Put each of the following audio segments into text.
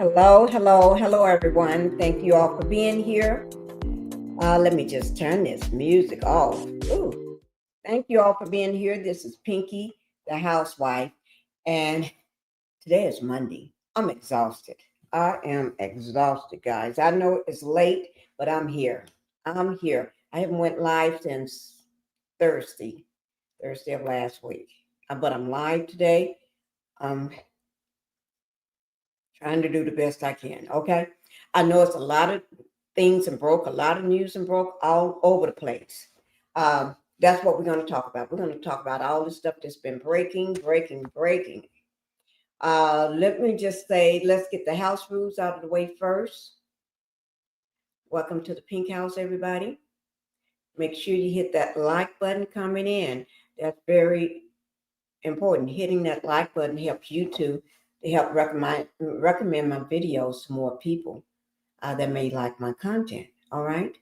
Hello, everyone. Thank you all for being here. Let me just turn this music off. Ooh, thank you all for being here. This is Pinkie the Housewife, and today is Monday. I'm exhausted. I am exhausted, guys. I know it's late, but I'm here. I'm here. I haven't went live since Thursday, Thursday of last week, but I'm live today. I'm trying to do the best I can. Okay. I know it's a lot of things and broke, a lot of news and broke all over the place. That's what we're going to talk about. We're going to talk about all the stuff that's been breaking. Let me just say, let's get the house rules out of the way first. Welcome to the Pink House, everybody. Make sure you hit that like button coming in. That's very important. Hitting that like button helps YouTube to help recommend my videos to more people that may like my content. All right.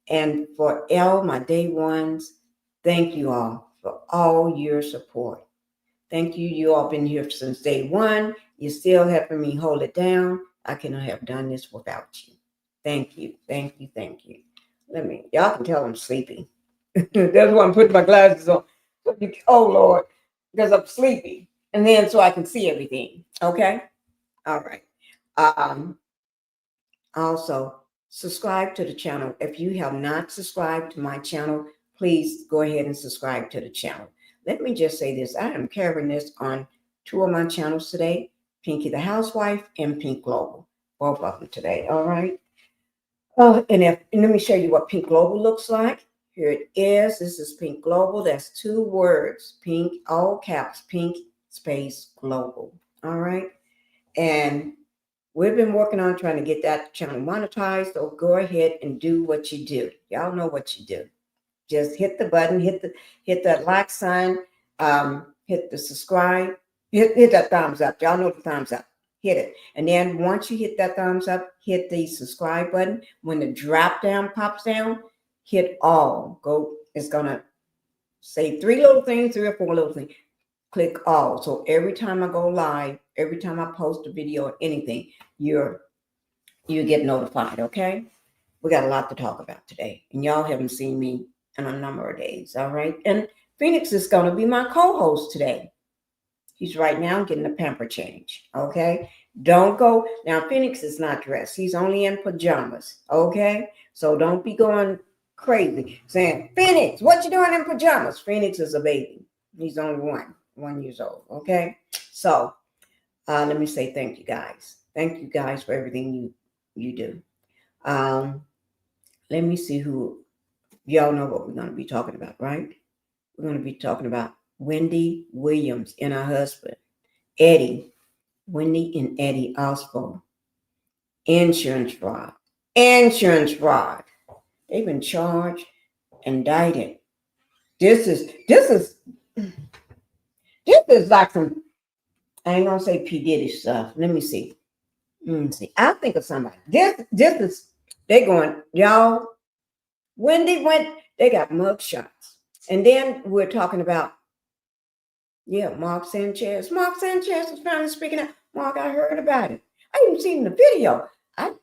And for all my day ones, thank you all for all your support. Thank you. You all been here since day one. You're still helping me hold it down. I cannot have done this without you. Thank you. Y'all can tell I'm sleepy. That's why I'm putting my glasses on. Oh Lord, because I'm sleepy. And then so I can see everything. Okay. All right. Also, subscribe to the channel. If you have not subscribed to my channel, please go ahead and subscribe to the channel. Let me just say this. I am carrying this on two of my channels today, Pinkie the Housewife and Pink Global. Both of them today, all right? And let me show you what Pink Global looks like. Here it is. This is Pink Global. That's two words. Pink, all caps, Pink space Global. All right? And we've been working on trying to get that channel monetized, so go ahead and do what you do. Y'all know what you do. Just hit the button, hit that like sign, hit the subscribe, hit that thumbs up. Y'all know the thumbs up. Hit it. And then once you hit that thumbs up, hit the subscribe button. When the drop down pops down, hit all. It's gonna say three or four little things. Click all. So every time I go live, every time I post a video or anything, you get notified, okay? We got a lot to talk about today. And y'all haven't seen me in a number of days, all right? And Phoenix is going to be my co-host today. He's right now getting a pamper change, okay? Don't go. Now, Phoenix is not dressed. He's only in pajamas, okay? So don't be going crazy saying, Phoenix, what you doing in pajamas? Phoenix is a baby. He's only 1 year old, okay? So let me say thank you guys. Thank you guys for everything you do. Let me see who, y'all know what we're going to be talking about, right? We're going to be talking about Wendy Williams and her husband, Eddie. Wendy and Eddie Osefo. Insurance fraud. They've been charged, indicted. This is like some, I ain't gonna say P. Diddy stuff. Let me see. I'll think of somebody. This is, they going, y'all, Wendy they got mug shots. And then we're talking about, Mark Sanchez. Mark Sanchez is finally speaking out. Mark, I heard about it. I even seen the video.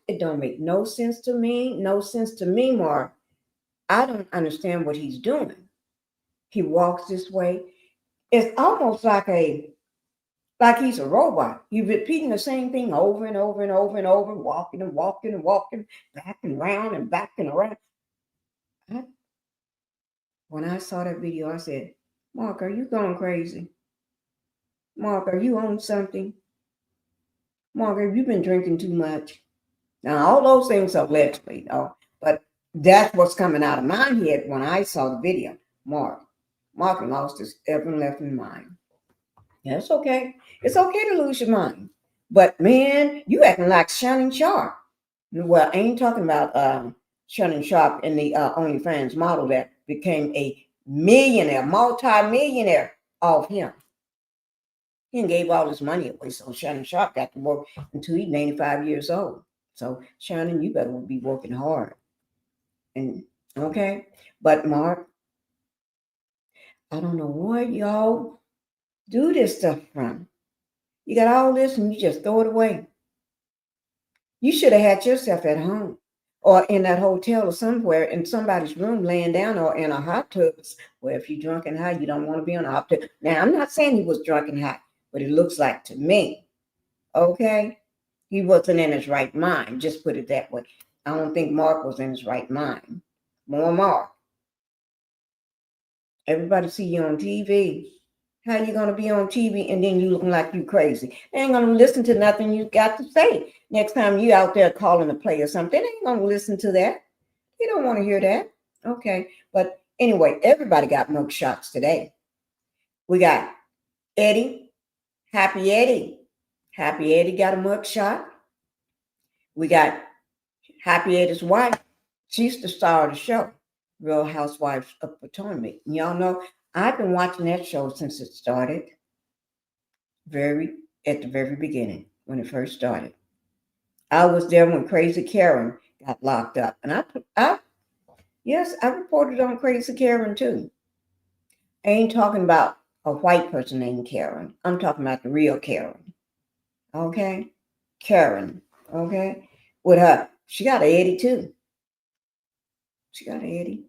It don't make no sense to me. No sense to me, Mark. I don't understand what he's doing. He walks this way. It's almost like he's a robot. He's repeating the same thing over and over and over and over, walking, back and around. When I saw that video, I said, Mark, are you going crazy? Mark, are you on something? Mark, have you been drinking too much? Now, all those things are allegedly, but that's what's coming out of my head when I saw the video. Mark lost his effing mind. That's okay. It's okay to lose your mind. But, man, you acting like Shannon Sharp. Well, I ain't talking about Shannon Sharp and the OnlyFans model that became a millionaire, multi-millionaire off him. He gave all his money away, so Shannon Sharp got to work until he's 95 years old. So, Shannon, you better be working hard. And okay, but Mark, I don't know where y'all do this stuff from. You got all this and you just throw it away. You should have had yourself at home or in that hotel or somewhere in somebody's room laying down or in a hot tub. Well, if you're drunk and high, you don't want to be on a hot tub. Now, I'm not saying he was drunk and high, but it looks like to me, okay, he wasn't in his right mind. Just put it that way. I don't think Mark was in his right mind. More Mark. Everybody see you on TV. How you gonna be on TV and then you looking like you crazy? They ain't gonna listen to nothing you got to say. Next time you out there calling a play or something, they ain't gonna listen to that. You don't want to hear that. Okay. But anyway, everybody got mug shots today. We got Eddie, Happy Eddie. Happy Eddie got a mug shot. We got Happy Eddie's wife. She's the star of the show, Real Housewives of Potomac. Y'all know I've been watching that show since it started. At the very beginning, when it first started. I was there when Crazy Karen got locked up. And yes, I reported on Crazy Karen too. I ain't talking about a white person named Karen. I'm talking about the real Karen. Okay? Karen. Okay? With her. She got an Eddie too. She got an Eddie.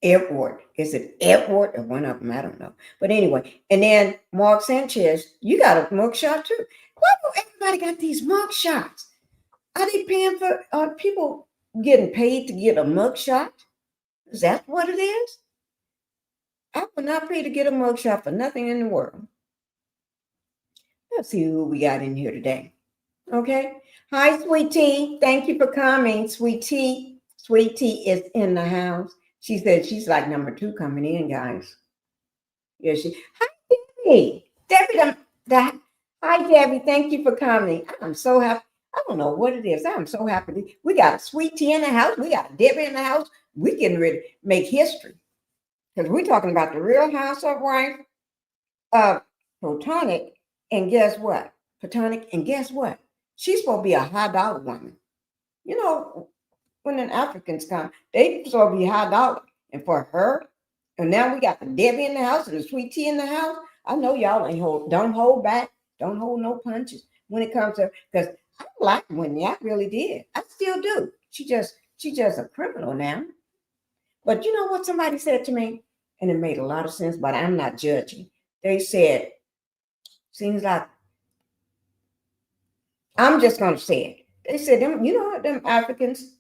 Edward. Is it Edward or one of them? I don't know. But anyway, and then Mark Sanchez, you got a mugshot too. Why do everybody got these mugshots? Are they paying for? Are people getting paid to get a mugshot? Is that what it is? I would not pay to get a mugshot for nothing in the world. Let's see who we got in here today. Okay. Hi, Sweet Tea. Thank you for coming, Sweet Tea. Sweet Tea is in the house. She said she's like number 2 coming in, guys. Yeah, hi, Debbie. Hi, Debbie. Thank you for coming. I'm so happy. I don't know what it is. I'm so happy. We got a Sweet Tea in the house. We got a Debbie in the house. We getting ready to make history. Because we're talking about the Real Housewife of Potomac. And guess what? She's supposed to be a high dollar woman. You know, when the Africans come, they supposed to be high dollar. And for her, and now we got the Debbie in the house and the Sweet Tea in the house. I know y'all don't hold back. Don't hold no punches when it comes to, because I like Wendy. I really did. I still do. She's just a criminal now. But you know what somebody said to me? And it made a lot of sense, but I'm not judging. They said, seems like, I'm just going to say it. They said, them Africans,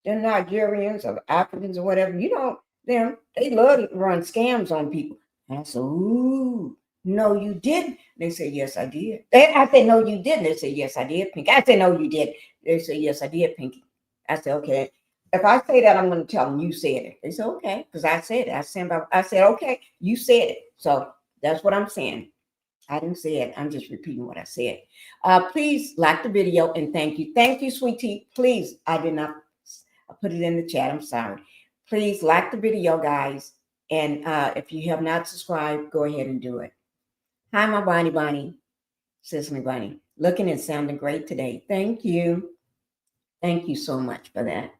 them Nigerians or Africans or whatever, they love to run scams on people. And I said, ooh, no, you didn't. They said, yes, I did. I said, no, you didn't. They said, yes, I did, Pinkie. I said, no, you did. They said, yes, I did, Pinkie. I said, okay. If I say that, I'm going to tell them you said it. They said, okay, because I said it. I said, okay, you said it. So that's what I'm saying. I didn't say it. I'm just repeating what I said. Please like the video and thank you. Thank you, Sweet Tea. Please, I did not put it in the chat. I'm sorry. Please like the video, guys. And if you have not subscribed, go ahead and do it. Hi, my Bonnie. Sister Bonnie. Looking and sounding great today. Thank you. Thank you so much for that.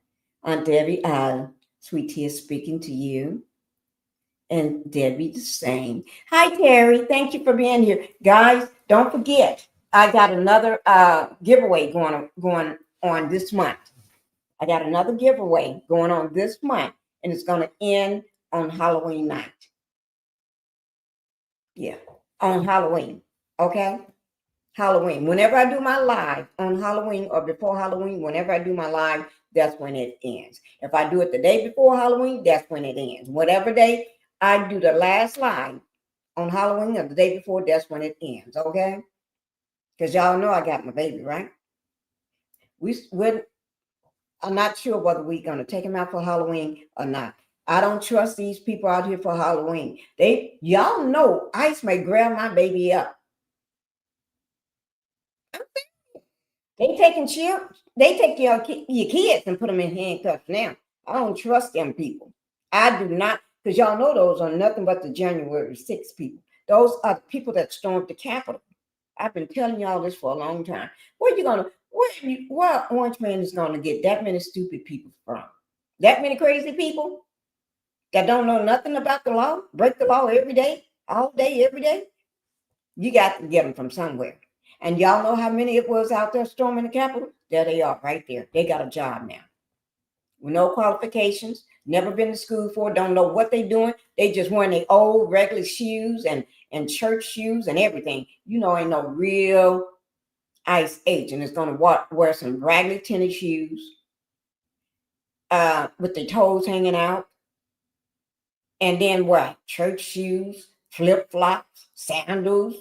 Aunt Debbie, Sweet Tea is speaking to you. And Debbie the same. Hi, Terry. Thank you for being here. Guys, don't forget, I got another giveaway going on this month. I got another giveaway going on this month, and it's going to end on Halloween night. Yeah, on Halloween. Okay? Halloween. Whenever I do my live on Halloween or before Halloween, whenever I do my live, that's when it ends. If I do it the day before Halloween, that's when it ends. Whatever day I do the last live on Halloween or the day before, that's when it ends. Okay? Because y'all know I got my baby, right? I'm not sure whether we're going to take him out for Halloween or not. I don't trust these people out here for Halloween. Y'all know ICE may grab my baby up. They take your kids and put them in handcuffs now. I don't trust them people. I do not, because y'all know those are nothing but the January 6th people. Those are the people that stormed the Capitol. I've been telling y'all this for a long time. Where Orange Man is gonna get that many stupid people from? That many crazy people that don't know nothing about the law, break the law every day, all day, every day? You got to get them from somewhere. And y'all know how many it was out there storming the Capitol? There they are, right there. They got a job now. With no qualifications, never been to school for, don't know what they doing. They just wearing their old regular shoes and church shoes and everything. You know, ain't no real ICE agent is going to wear some raggedy tennis shoes with their toes hanging out. And then what? Church shoes, flip-flops, sandals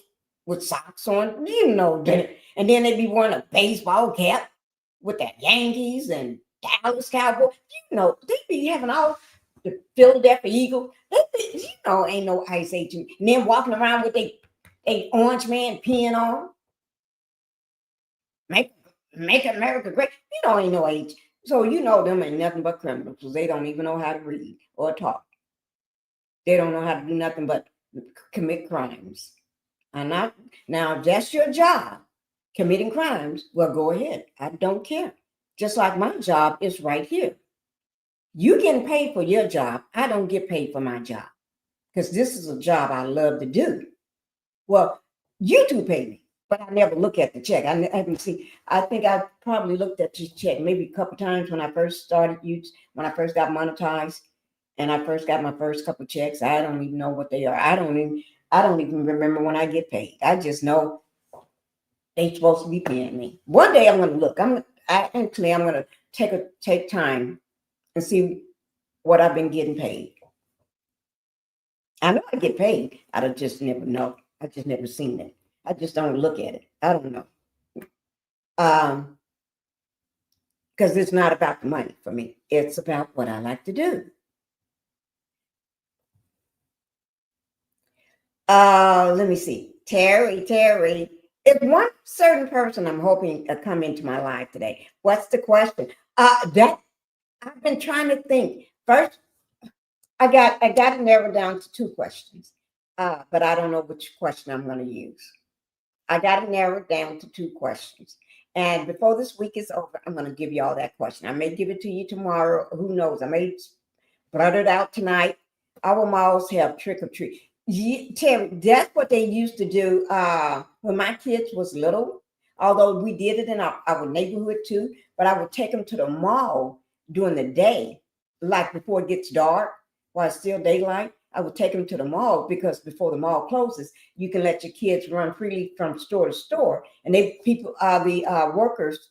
with socks on. You know that. And then they be wearing a baseball cap with that Yankees and Dallas Cowboys. You know, they be having all the Philadelphia Eagles. They be, you know, ain't no ICE agent. And then walking around with a orange man peeing on. Make America great. You know, ain't no age. So you know them ain't nothing but criminals because they don't even know how to read or talk. They don't know how to do nothing but commit crimes. And now, if that's your job, committing crimes, well, go ahead. I don't care. Just like my job is right here. You getting paid for your job. I don't get paid for my job because this is a job I love to do. Well, you two pay me, but I never look at the check. I haven't seen. I think I probably looked at the check maybe a couple times when I first started. When I first got monetized. And I first got my first couple checks. I don't even know what they are. I don't even remember when I get paid. I just know they supposed to be paying me. One day I'm gonna look. I'm gonna take time and see what I've been getting paid. I know I get paid. I don't just never know. I just never seen it. I just don't look at it. I don't know. Because it's not about the money for me. It's about what I like to do. Let me see. Terry. If one certain person I'm hoping to come into my life today, what's the question? That I've been trying to think. First, I got it narrowed down to 2 questions. But I don't know which question I'm going to use. I got it narrowed down to 2 questions. And before this week is over, I'm going to give you all that question. I may give it to you tomorrow. Who knows? I may blurt it out tonight. Our malls have trick or treat. Terry, that's what they used to do when my kids was little. Although we did it in our neighborhood too, but I would take them to the mall during the day, like before it gets dark, while it's still daylight. I would take them to the mall because before the mall closes, you can let your kids run freely from store to store, and the workers,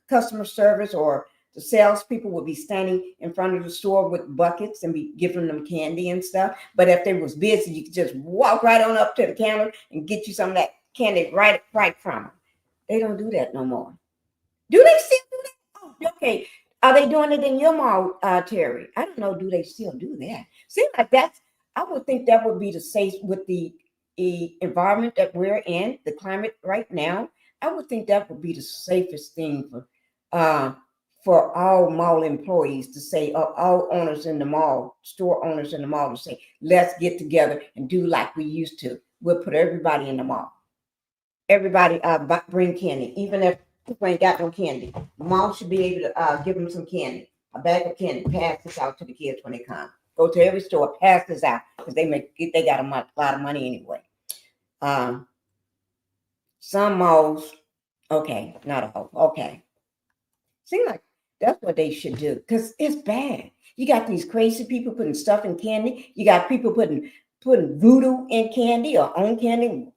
customer service or the salespeople would be standing in front of the store with buckets and be giving them candy and stuff. But if they was busy, you could just walk right on up to the counter and get you some of that candy right from them. They don't do that no more. Do they still do that? Oh, okay. Are they doing it in your mall, Terry? I don't know. Do they still do that? Seems like I would think that would be the safe with the environment that we're in, the climate right now. I would think that would be the safest thing for all mall employees to say, all owners in the mall, store owners in the mall to say, let's get together and do like we used to. We'll put everybody in the mall. Everybody bring candy, even if people ain't got no candy. Mom should be able to give them some candy, a bag of candy. Pass this out to the kids when they come. Go to every store, pass this out because they got a lot of money anyway. Some malls, okay, not all, okay. Seems like that's what they should do because it's bad. You got these crazy people putting stuff in candy. You got people putting voodoo in candy or on candy,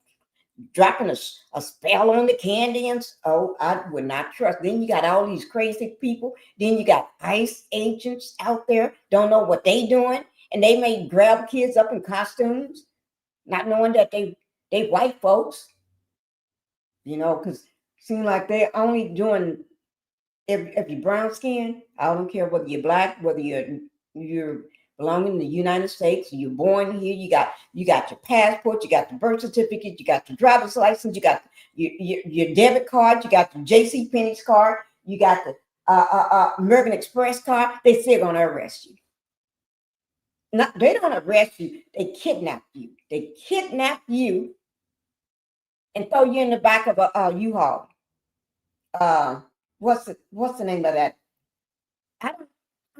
dropping a spell on the candy. And I would not trust. Then you got all these crazy people. Then you got ICE agents out there, don't know what they doing. And they may grab kids up in costumes, not knowing that they white folks, you know, because seem like they're only doing, if you're brown skin, I don't care whether you're black, whether you're belonging in the United States, you're born here, you got your passport, you got the birth certificate, you got your driver's license, you got your debit card, you got the J.C. Penney's card, you got the American Express card. They still gonna arrest you. Not, they don't arrest you. They kidnap you. They kidnap you and throw you in the back of a U-Haul. What's the name of that? I don't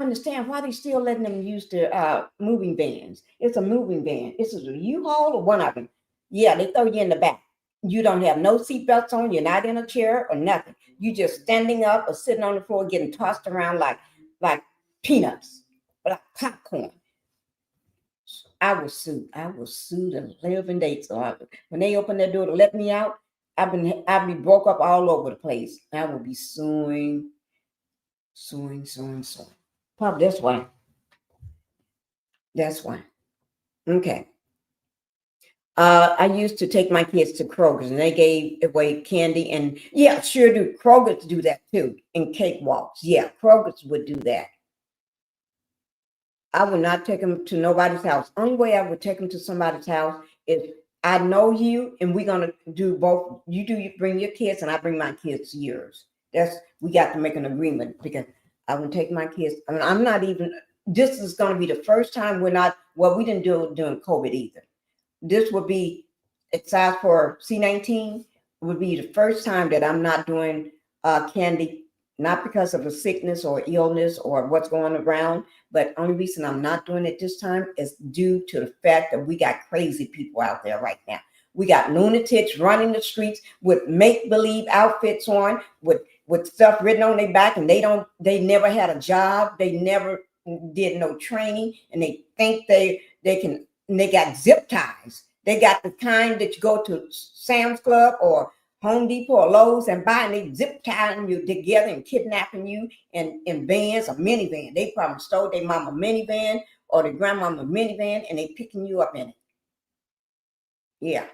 understand why they still letting them use the moving vans. It's a moving van. This is a U-Haul or one of them. Yeah, they throw you in the back. You don't have no seatbelts on. You're not in a chair or nothing. You just standing up or sitting on the floor, getting tossed around like peanuts, like popcorn. I was sued. I was sued 11 days. So when they opened that door to let me out, I've been broke up all over the place. I will be suing. Probably that's why. That's why. Okay. I used to take my kids to Kroger's and they gave away candy and yeah, sure do. Kroger's do that too. And cakewalks. Yeah, Kroger's would do that. I would not take them to nobody's house. Only way I would take them to somebody's house is I know you and we're gonna do both. You bring your kids and I bring my kids to yours. We got to make an agreement because I would take my kids. I mean, I'm not even. This is gonna be the first time we're not. Well, we didn't do it during COVID either. This would be, except for C-19, would be the first time that I'm not doing candy, not because of a sickness or illness or what's going around, but only reason I'm not doing it this time is due to the fact that we got crazy people out there right now. We got lunatics running the streets with make-believe outfits on, with stuff written on their back, and they never had a job, they never did no training, and they think they can. And they got zip ties. They got the kind that you go to Sam's Club or Home Depot or Lowe's and buy, and they zip tying you together and kidnapping you in vans or minivan. They probably stole their mama minivan or their grandmama minivan, and they picking you up in it. Yeah.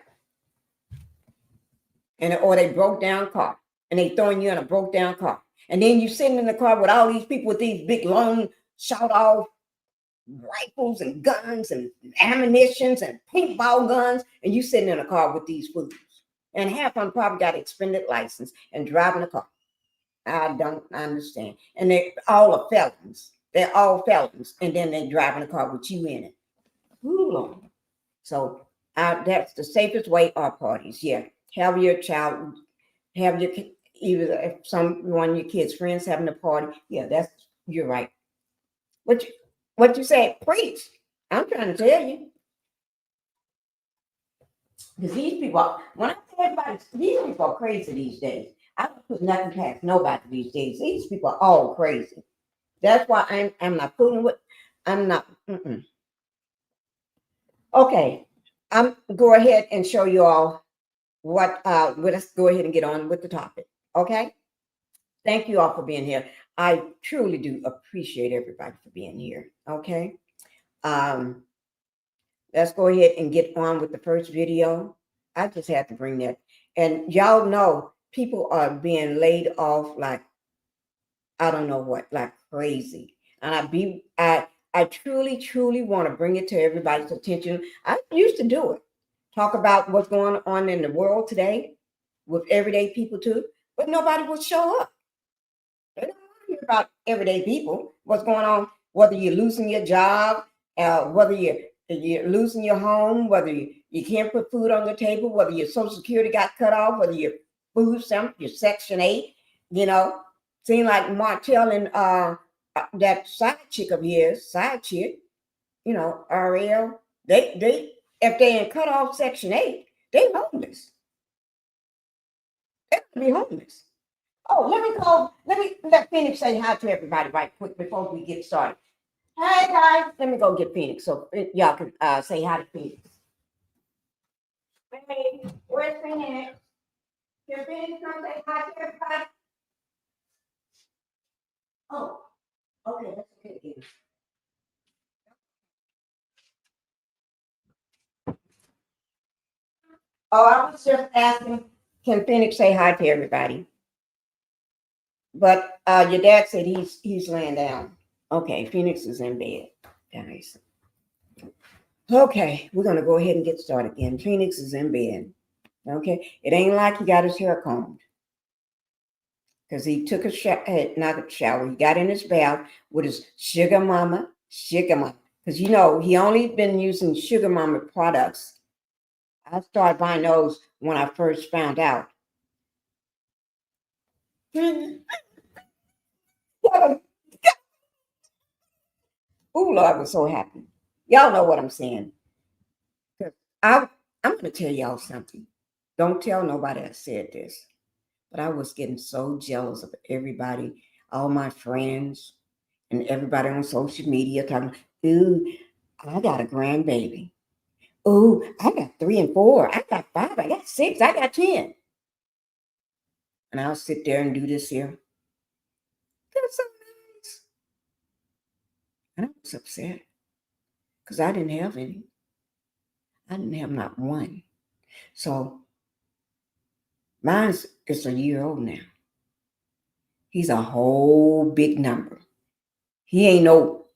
Or they broke down car, and they throwing you in a broke down car. And then you sitting in the car with all these people with these big long shout off rifles and guns and ammunitions and paintball guns, and you sitting in a car with these fools. And half of them probably got extended license and driving a car. I don't understand. And they're all are felons. They're all felons, and then they're driving a car with you in it. Ooh, Lord. So that's the safest way are parties. Yeah, have your child, have your either if one of your kids' friends having a party. Yeah, you're right. What you say? Preach. I'm trying to tell you. Because these people, when I tell everybody, these people are crazy these days. I don't put nothing past nobody these days. These people are all crazy. That's why I'm not fooling with. I'm not. Okay, I'm go ahead and show you all what. Let's go ahead and get on with the topic. Okay. Thank you all for being here. I truly do appreciate everybody for being here. Okay. Um, let's go ahead and get on with the first video. I just had to bring that. And y'all know people are being laid off like, I don't know what, like crazy. And I truly, truly want to bring it to everybody's attention. I used to do it. Talk about what's going on in the world today with everyday people too, but nobody would show up. They don't want to hear about everyday people, what's going on, whether you're losing your job, whether you're losing your home, whether you can't put food on the table, whether your Social Security got cut off, whether your food stamp, your Section 8, you know. Seem like Martell and that side chick, you know, RL, they if they ain't cut off Section 8, they homeless. They're gonna be homeless. Oh, let Phoenix say hi to everybody right quick before we get started. Hey guys, let me go get Phoenix so y'all can say hi to Phoenix. Hey, where's Phoenix? Can Phoenix come say hi to everybody? Oh, okay, that's okay again. Oh, I was just asking, can Phoenix say hi to everybody? But your dad said he's laying down. Okay, Phoenix is in bed, guys. Okay, we're gonna go ahead and get started again. Phoenix is in bed. Okay, it ain't like he got his hair combed because he took a shower, not a shower. He got in his bath with his sugar mama. Because you know he only been using sugar mama products. I started buying those when I first found out. Oh Lord, I was so happy. Y'all know what I'm saying. 'Cause I'm going to tell y'all something. Don't tell nobody I said this, but I was getting so jealous of everybody, all my friends, and everybody on social media talking, ooh, I got a grandbaby. Ooh, I got 3 and 4. I got 5. I got 6. I got 10. And I'll sit there and do this here. That's so nice. And I was upset because I didn't have any. I didn't have not one. So mine is a year old now. He's a whole big number. He ain't no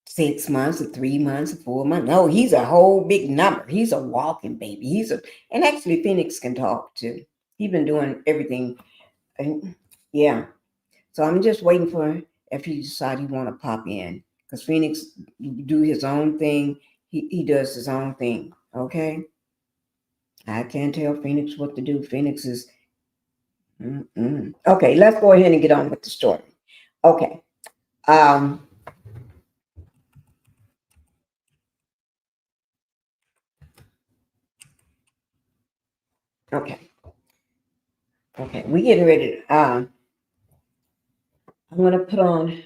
6 months or 3 months or 4 months. No, he's a whole big number. He's a walking baby. And actually Phoenix can talk too. He's been doing everything. And yeah. So I'm just waiting for him if he decides he want to pop in. Because Phoenix do his own thing. He does his own thing. Okay. I can't tell Phoenix what to do. Phoenix is okay. Let's go ahead and get on with the story. Okay. Okay. Okay. We getting ready. I'm gonna put on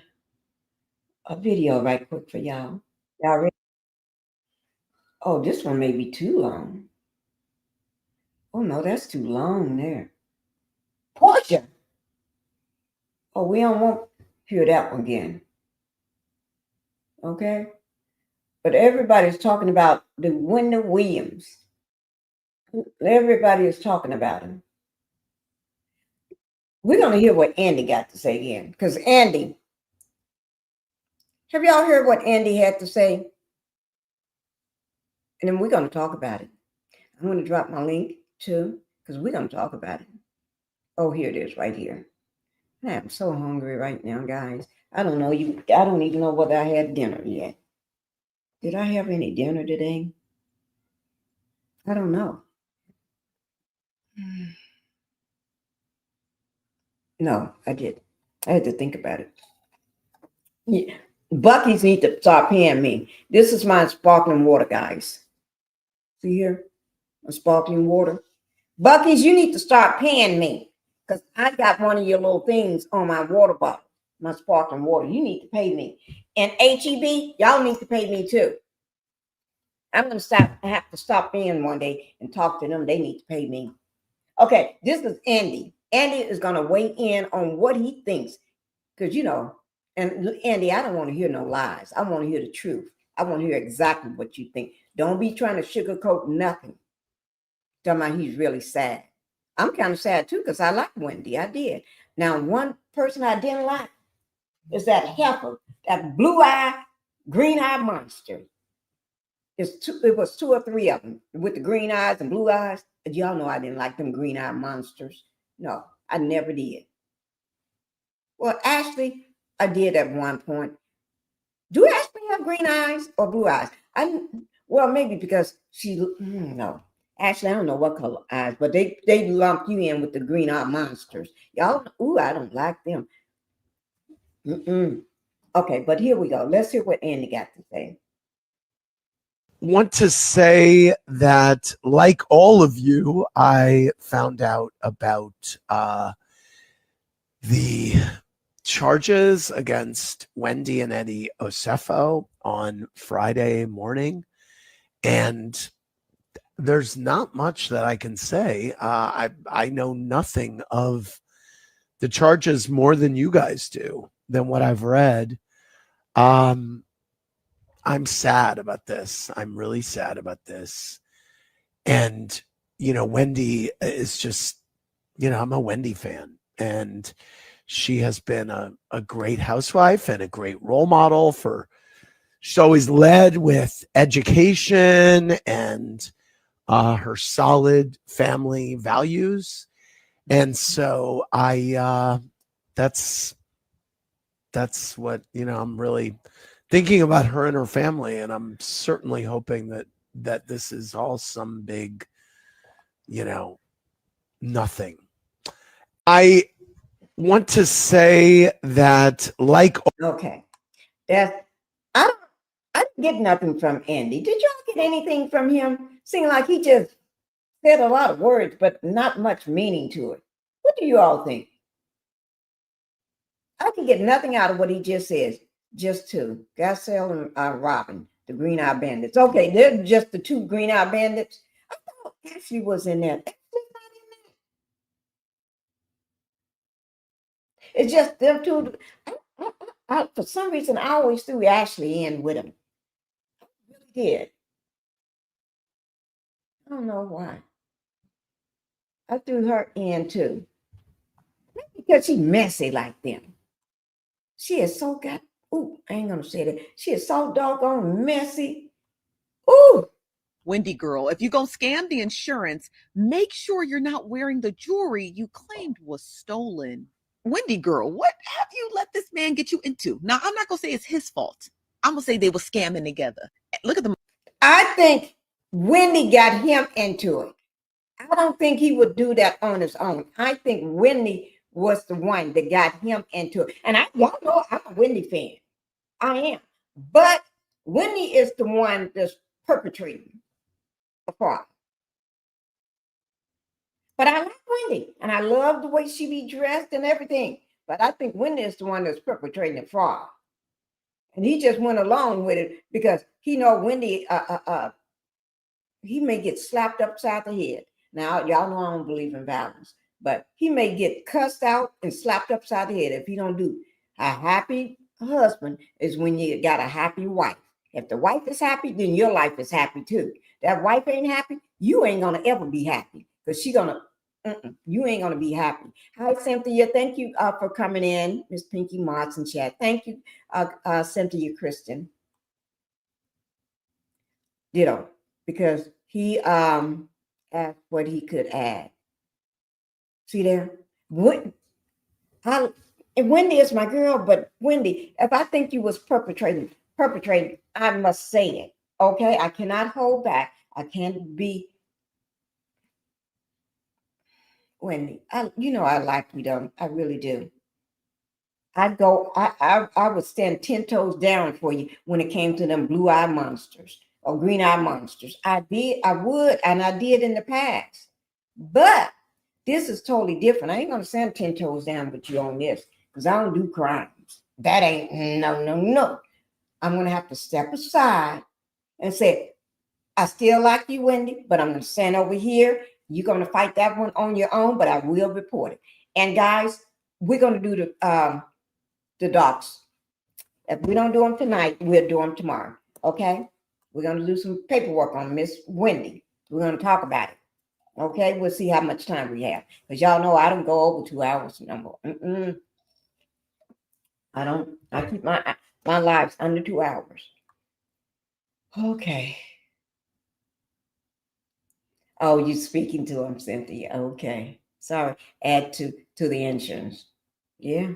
a video right quick for y'all. Y'all ready? Oh, this one may be too long. Oh no, that's too long there. Portia. Oh, we don't want to hear that one again. Okay. But everybody's talking about the Wendy Williams. Everybody is talking about him. We're gonna hear what Andy got to say again. Because Andy, have y'all heard what Andy had to say? And then we're gonna talk about it. I'm gonna drop my link too, because we're gonna talk about it. Oh, here it is right here. I'm so hungry right now, guys. I don't know you. I don't even know whether I had dinner yet. Did I have any dinner today? I don't know. No, I did. I had to think about it. Yeah. Bucky's need to start paying me. This is my sparkling water, guys. See here? A sparkling water. Bucky's, you need to start paying me. Because I got one of your little things on my water bottle. My sparkling water. You need to pay me. And HEB, y'all need to pay me too. I'm going to have to stop in one day and talk to them. They need to pay me. Okay, this is Andy. Andy is going to weigh in on what he thinks. Because, and Andy, I don't want to hear no lies. I want to hear the truth. I want to hear exactly what you think. Don't be trying to sugarcoat nothing. Talking about he's really sad. I'm kind of sad too because I like Wendy. I did. Now, one person I didn't like is that heifer, that blue-eyed, green-eyed monster. It was 2 or 3 of them with the green eyes and blue eyes. Y'all know I didn't like them green-eyed monsters. No, I never did. Well, Ashley, I did at one point. Do Ashley have green eyes or blue eyes? Well, maybe because no. Ashley, I don't know what color eyes, but they lump you in with the green-eyed monsters. Y'all, I don't like them. Okay, but here we go. Let's hear what Andy got to say. Want to say that, like all of you, I found out about the charges against Wendy and Eddie Osefo on Friday morning, and there's not much that I can say. I know nothing of the charges more than you guys do, than what I've read. I'm sad about this. I'm really sad about this. And, Wendy is just, I'm a Wendy fan. And she has been a great housewife and a great role model she's always led with education and her solid family values. And so that's what, I'm really thinking about her and her family, and I'm certainly hoping that this is all some big, nothing. I want to say that, like, okay, I didn't get nothing from Andy. Did y'all get anything from him? Seemed like he just Said a lot of words, but not much meaning to it. What do you all think? I can get nothing out of what he just says. Just two, Garcelle and Robin, the Green Eye Bandits. Okay, they're just the two Green Eye Bandits. I thought Ashley was in there. It's just them two. For some reason, I always threw Ashley in with him. I really did. I don't know why. I threw her in too. Maybe because she's messy like them. She is so got. Ooh, I ain't gonna say that. She is so doggone messy. Ooh. Wendy girl, if you go scam the insurance, make sure you're not wearing the jewelry you claimed was stolen. Wendy girl, what have you let this man get you into? Now, I'm not gonna say it's his fault. I'm gonna say they were scamming together. Look at them. I think Wendy got him into it. I don't think he would do that on his own. I think Wendy was the one that got him into it. And y'all know I'm a Wendy fan. I am. But Wendy is the one that's perpetrating the fraud. But I like Wendy, and I love the way she be dressed and everything. But I think Wendy is the one that's perpetrating the fraud. And he just went along with it because he know Wendy, he may get slapped upside the head. Now, y'all know I don't believe in violence, but he may get cussed out and slapped upside the head if he don't do. A happy husband is when you got a happy wife. If the wife is happy, then your life is happy too. That wife ain't happy, you ain't gonna ever be happy because you ain't gonna be happy. Hi, Cynthia. Thank you for coming in, Miss Pinkie Mods and chat. Thank you, Cynthia Kristen. Ditto, because he asked what he could add. See there? And Wendy is my girl, but Wendy, if I think you was perpetrating, I must say it. Okay, I cannot hold back. I can't be Wendy. I like you, though. I really do. I would stand 10 toes down for you when it came to them blue eye monsters or green eye monsters. I would, and I did in the past. But this is totally different. I ain't gonna stand 10 toes down with you on this because I don't do crimes. That ain't no. I'm gonna have to step aside and say, I still like you, Wendy, but I'm gonna stand over here. You're gonna fight that one on your own, but I will report it. And guys, we're gonna do the docs. If we don't do them tonight, we'll do them tomorrow. Okay? We're gonna do some paperwork on Miss Wendy. We're gonna talk about it. Okay, we'll see how much time we have. Because y'all know I don't go over 2 hours number. I don't. I keep my lives under 2 hours. Okay. Oh, you speaking to him, Cynthia. Okay. Sorry. Add to the insurance. Yeah.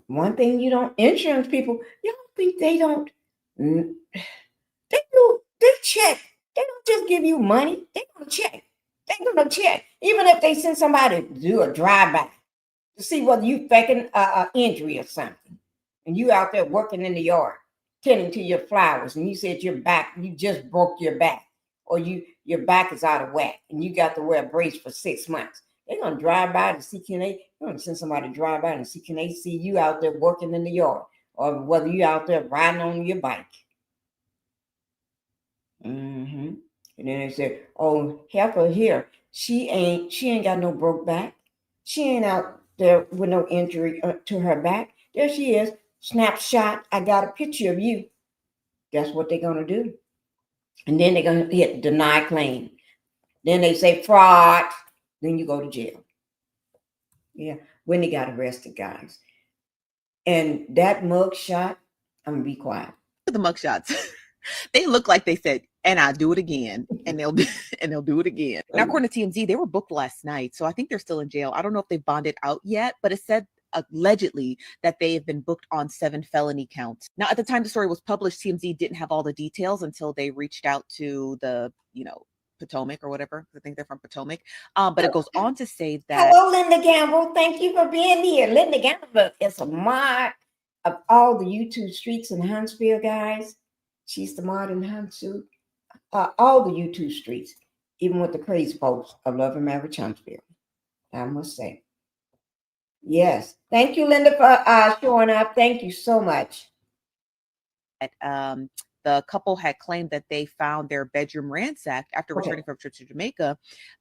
One thing insurance people, y'all think they don't, they check. They don't just give you money. They're going to check. They're going to check. Even if they send somebody to do a drive-by to see whether you faking an injury or something. And you out there working in the yard, tending to your flowers, and you said you just broke your back, or your back is out of whack, and you got to wear a brace for 6 months. They're going to drive by to see, they're going to send somebody to drive by and see, can they see you out there working in the yard, or whether you out there riding on your bike. And then they say, oh, heifer here. She ain't got no broke back. She ain't out there with no injury to her back. There she is. Snapshot. I got a picture of you. That's what they're going to do. And then they're going to hit deny claim. Then they say fraud. Then you go to jail. Yeah. When they got arrested, guys. And that mug shot, I'm going to be quiet. The mugshots. They look like they said, and I'll do it again. And they'll do it again. Now, according to TMZ, they were booked last night. So I think they're still in jail. I don't know if they've bonded out yet, but it said allegedly that they have been booked on 7 felony counts. Now, at the time the story was published, TMZ didn't have all the details until they reached out to the, Potomac or whatever. I think they're from Potomac. But it goes on to say that. Hello, Linda Gamble. Thank you for being here. Linda Gamble is a mod of all the YouTube streets in Huntsville, guys. She's the mod in Huntsville. all the YouTube streets, even with the crazy folks of Love and Marriage Huntsville. I must say. Yes. Thank you, Linda, for showing up. Thank you so much. The couple had claimed that they found their bedroom ransacked after returning from a trip to Jamaica.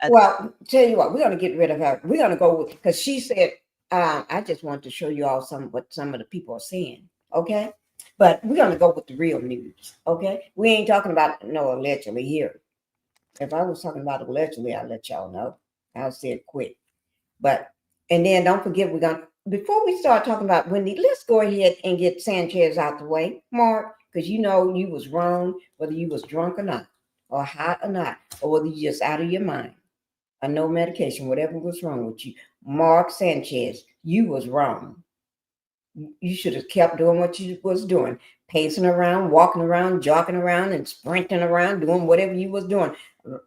Well, tell you what, we're going to get rid of her. We're going to go with, because she said, I just want to show you all what some of the people are saying. Okay. But we're going to go with the real news. Okay. We ain't talking about no allegedly here. If I was talking about allegedly, I'll let y'all know. I'll say it quick. But, and then don't forget, before we start talking about Wendy, let's go ahead and get Sanchez out the way, Mark, because you know you was wrong, whether you was drunk or not, or hot or not, or whether you just out of your mind, or no medication, whatever was wrong with you. Mark Sanchez, you was wrong. You should have kept doing what you was doing, pacing around, walking around, jogging around, and sprinting around, doing whatever you was doing,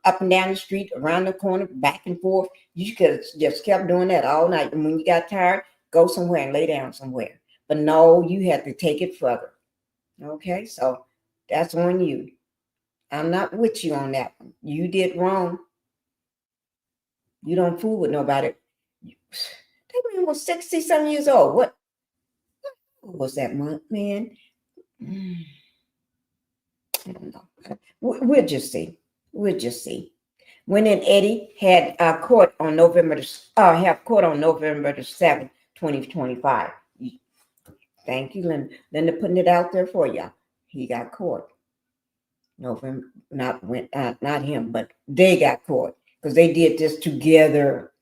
up and down the street, around the corner, back and forth. You could have just kept doing that all night. And when you got tired, go somewhere and lay down somewhere. But no, you had to take it further. Okay, so that's on you. I'm not with you on that one. You did wrong. You don't fool with nobody. That man was 60-some years old. What was that month, man? I don't know. We'll just see. We'll just see. When and Eddie had court on November the 7th, 2025. Thank you, Linda. Linda putting it out there for y'all. He got caught. November, not him, but they got caught because they did this together.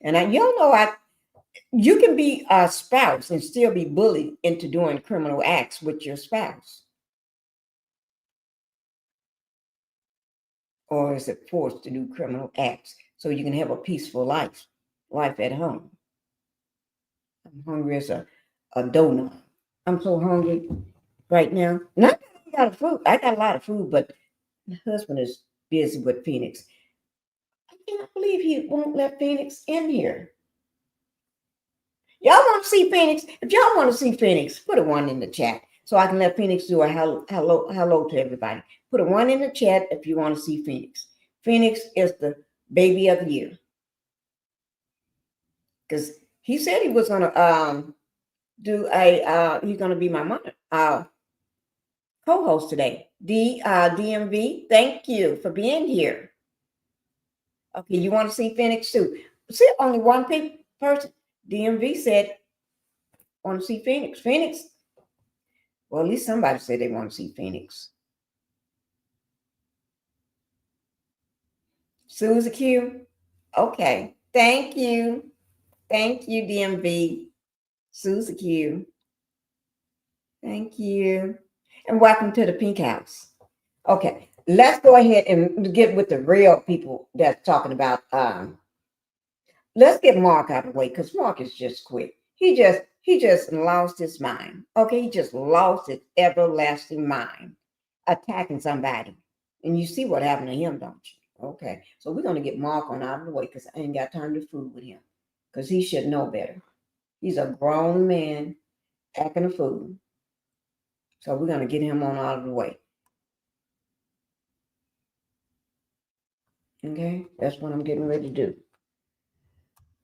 And y'all know you can be a spouse and still be bullied into doing criminal acts with your spouse. Or is it forced to do criminal acts so you can have a peaceful life at home? I'm hungry as a donut. I'm so hungry right now. Not that I got food. I got a lot of food, but my husband is busy with Phoenix. I cannot believe he won't let Phoenix in here. Y'all want to see Phoenix? If y'all want to see Phoenix, put a 1 in the chat so I can let Phoenix do a hello to everybody. Put a 1 in the chat if you want to see Phoenix. Phoenix is the baby of the year. Because he said he was going to he's going to be my co-host today. DMV, thank you for being here. Okay, you want to see Phoenix too? See, only one person. DMV said, want to see Phoenix. Phoenix. Well, at least somebody said they want to see Phoenix. Susie Q. Okay. Thank you. Thank you, DMV. Susie Q. Thank you. And welcome to the Pink House. Okay. Let's go ahead and get with the real people that's talking about let's get Mark out of the way because Mark is just quick. He just lost his mind. Okay, he just lost his everlasting mind attacking somebody. And you see what happened to him, don't you? Okay, so we're going to get Mark on out of the way because I ain't got time to fool with him because he should know better. He's a grown man acting a fool. So we're going to get him on out of the way. Okay, that's what I'm getting ready to do.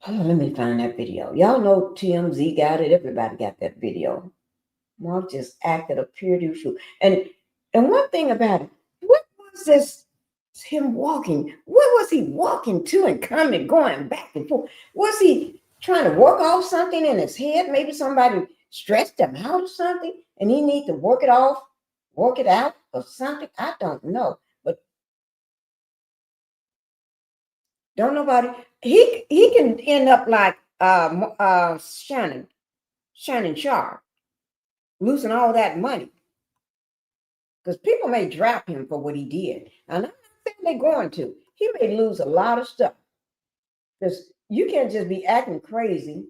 Oh, let me find that video. Y'all know TMZ got it. Everybody got that video. Mark just acted a pure fool. And one thing about it, what was this? Him walking? What was he walking to and coming, going back and forth? Was he trying to work off something in his head? Maybe somebody stressed him out or something, and he need to work it off, work it out, or something. I don't know, but don't nobody. He can end up like Shannon Sharp, losing all that money. Because people may drop him for what he did. And I'm not saying they're going to. He may lose a lot of stuff. Because you can't just be acting crazy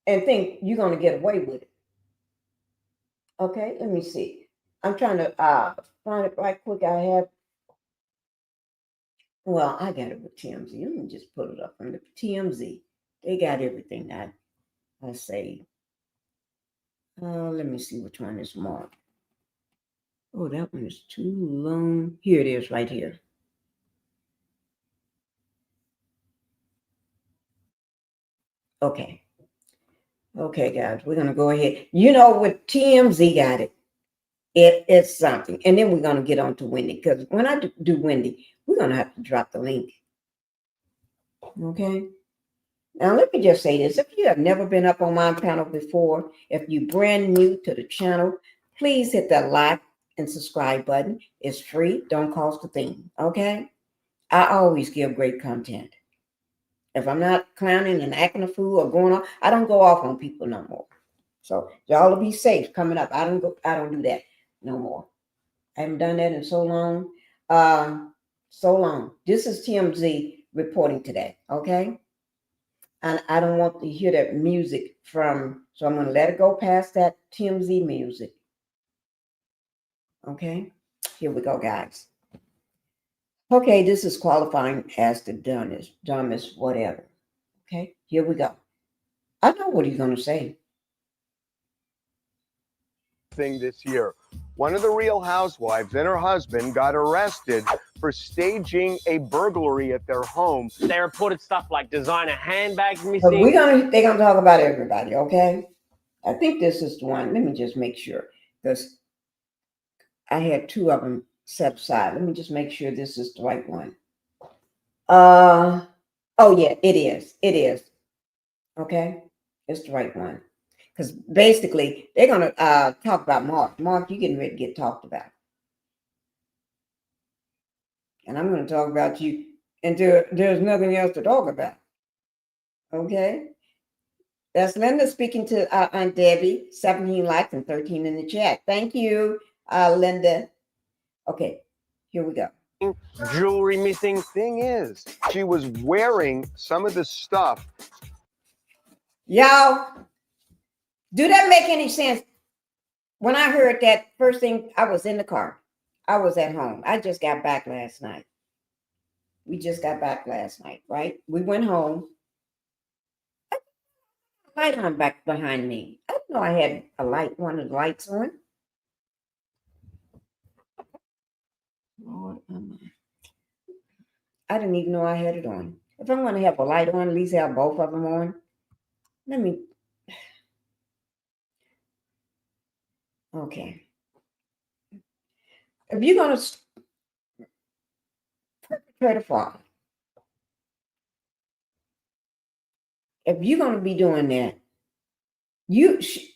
and think you're going to get away with it. Okay, let me see. I'm trying to find it right quick. I got it with TMZ. Let me just put it up on the TMZ. They got everything that I say. Let me see which one is marked. Oh, that one is too long. Here it is right here. Okay. Okay, guys, we're going to go ahead. You know, with TMZ got it. It's something. And then we're going to get on to Wendy, because when I do Wendy, we're going to have to drop the link. Okay. Now, let me just say this. If you have never been up on my panel before, if you're brand new to the channel, please hit that like and subscribe button. It's free. Don't cost a thing. Okay. I always give great content. If I'm not clowning and acting a fool or going on, I don't go off on people no more. So y'all will be safe coming up. I don't do that no more. I haven't done that in so long. So long. This is TMZ reporting today. Okay. And I don't want to hear that music so I'm going to let it go past that TMZ music. Okay. Here we go, guys. Okay. This is qualifying as the dumbest, whatever. Okay. Here we go. I know what he's going to say. Thing this year. One of the Real Housewives and her husband got arrested for staging a burglary at their home. They reported stuff like designer handbags But missing. they're gonna talk about everybody, okay? I think this is the one. Let me just make sure, because I had two of them set aside. Let me just make sure this is the right one. Oh yeah, it is. It is. Okay, it's the right one. Because basically they're gonna talk about Mark. Mark, you're getting ready to get talked about. And I'm gonna talk about you until there's nothing else to talk about. Okay. That's Linda speaking to Aunt Debbie. 17 likes and 13 in the chat. Thank you, Linda. Okay, here we go. Jewelry missing. Thing is, she was wearing some of the stuff. Y'all, do that make any sense? When I heard that first thing, I was in the car. I was at home. I just got back last night. We just got back last night, right? We went home. Light on back behind me. I didn't know I had one of the lights on. Lord, I didn't even know I had it on. If I'm going to have a light on, at least have both of them on. Okay. If you're going to perpetrate a fraud, if you're going to be doing that,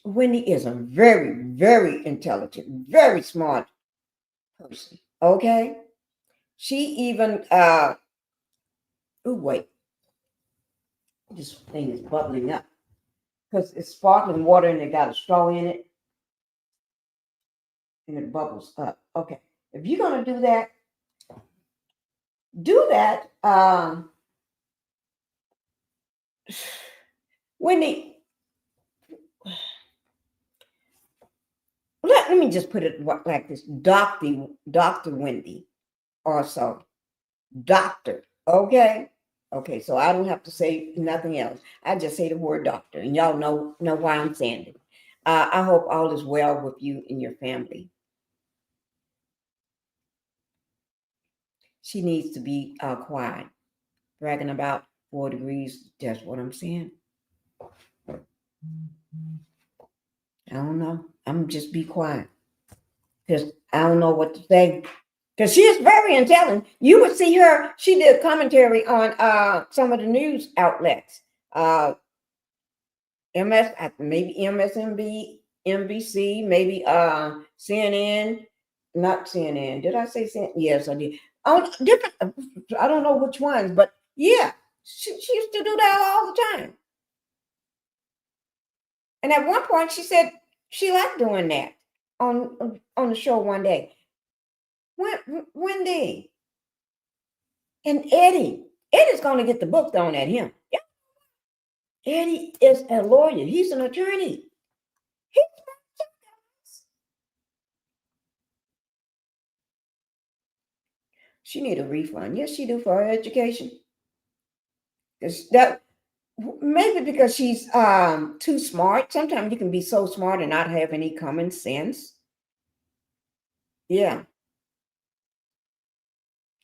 Wendy is a very, very intelligent, very smart person. Okay. She even, wait. This thing is bubbling up because it's sparkling water and it got a straw in it and it bubbles up. Okay. If you're going to do that, Wendy, let me just put it like this. Dr. Wendy also. Doctor. Okay. Okay. So I don't have to say nothing else. I just say the word doctor and y'all know why I'm saying it. I hope all is well with you and your family. She needs to be quiet. Bragging about 4 degrees. That's what I'm saying. I don't know. I'm just be quiet. Because I don't know what to say. Because she is very intelligent. You would see her. She did commentary on some of the news outlets. Maybe MSNBC, NBC, maybe CNN. Not CNN. Did I say CNN? Yes, I did. On different. I don't know which ones, but yeah, she used to do that all the time. And at one point, she said she liked doing that on the show one day. Wendy and Eddie's going to get the book thrown at him. Yeah. Eddie is a lawyer. He's an attorney. She need a refund. Yes, she do for her education. Maybe because she's too smart. Sometimes you can be so smart and not have any common sense. Yeah.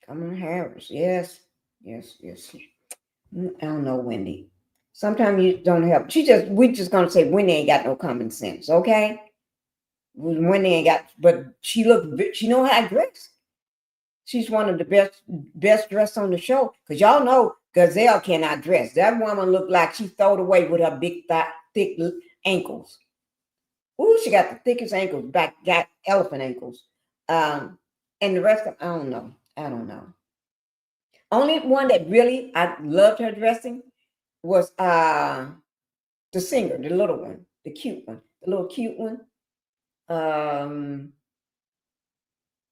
Kamala Harris. Yes. Yes. I don't know, Wendy. Sometimes you don't help. We just gonna say Wendy ain't got no common sense, okay? Wendy ain't got, but she know how to dress. She's one of the best dressed on the show. Because y'all know Gazelle cannot dress. That woman looked like she throwed away with her big, thick ankles. Ooh, she got the thickest ankles, got elephant ankles. And the rest of, I don't know. Only one that really, I loved her dressing was the singer, the little one, the cute one, the little cute one.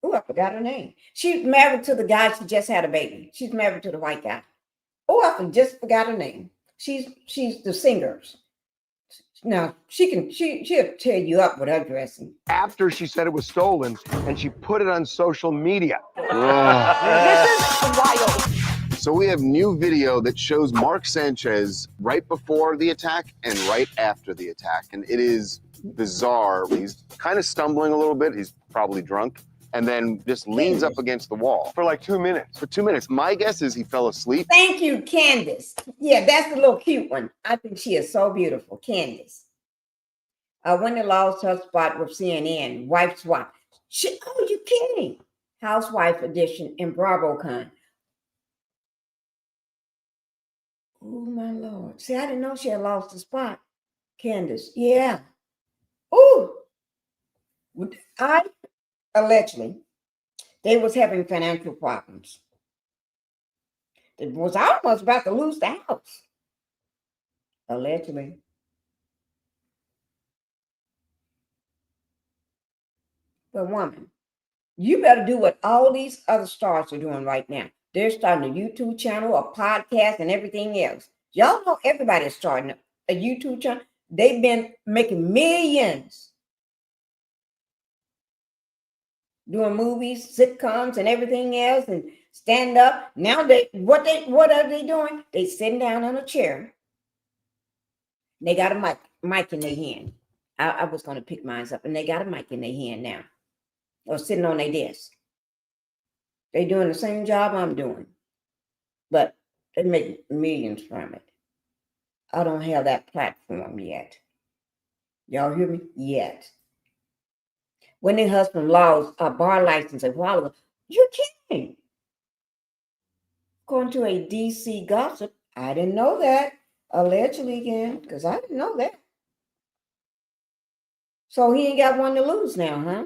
Oh, I forgot her name. She's married to the guy. She just had a baby. She's married to the white guy. Oh, I just forgot her name. She's the singers. Now she'll tear you up with her dressing. After she said it was stolen and she put it on social media. This is wild. So we have new video that shows Mark Sanchez right before the attack and right after the attack. And it is bizarre. He's kind of stumbling a little bit. He's probably drunk. And then just leans up against the wall. For like 2 minutes. For 2 minutes. My guess is he fell asleep. Thank you, Candace. Yeah, that's the little cute one. I think she is so beautiful, Candace. Wendy lost her spot with CNN, wife swap. Oh, you kidding? Housewife edition in BravoCon. Oh, my Lord. See, I didn't know she had lost the spot. Candace, yeah. Oh, allegedly, they was having financial problems. It was almost about to lose the house. Allegedly. But woman, you better do what all these other stars are doing right now. They're starting a YouTube channel, a podcast, and everything else. Y'all know everybody's starting a YouTube channel. They've been making millions doing movies, sitcoms, and everything else, and stand up. Now what are they doing? They sitting down on a chair. They got a mic in their hand. I was going to pick mine up, and they got a mic in their hand now, or sitting on their desk. They doing the same job I'm doing, but they make millions from it. I don't have that platform yet. Y'all hear me? Yet. When their husband lost a bar license a while ago, you're kidding. According to a DC gossip, I didn't know that. Allegedly again, because I didn't know that. So he ain't got one to lose now, huh?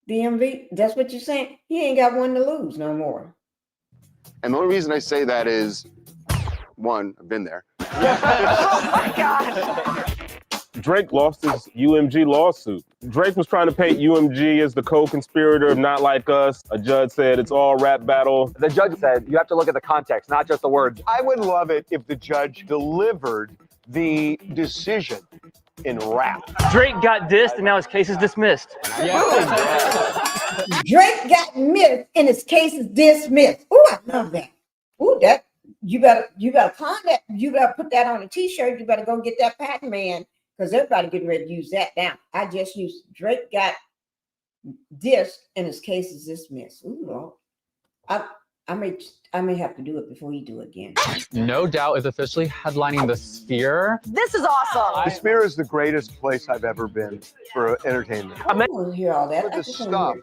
DMV, that's what you're saying? He ain't got one to lose no more. And the only reason I say that is, one, I've been there. Oh my gosh. Drake lost his UMG lawsuit. Drake was trying to paint UMG as the co-conspirator of Not Like Us. A judge said it's all rap battle. The judge said you have to look at the context, not just the words. I would love it if the judge delivered the decision in rap. Drake got dissed and now his case is dismissed. Drake got missed and his case is dismissed. Oh, I love that. Oh, that you better find that. You better put that on a t-shirt. You better go get that patent man. Because everybody getting ready to use that now. I just used Drake got dissed and his case is dismissed. Ooh, Lord. I may have to do it before he do it again. No Doubt is officially headlining the Sphere. This is awesome. The Sphere is the greatest place I've ever been for entertainment. I want to hear all that. The stuff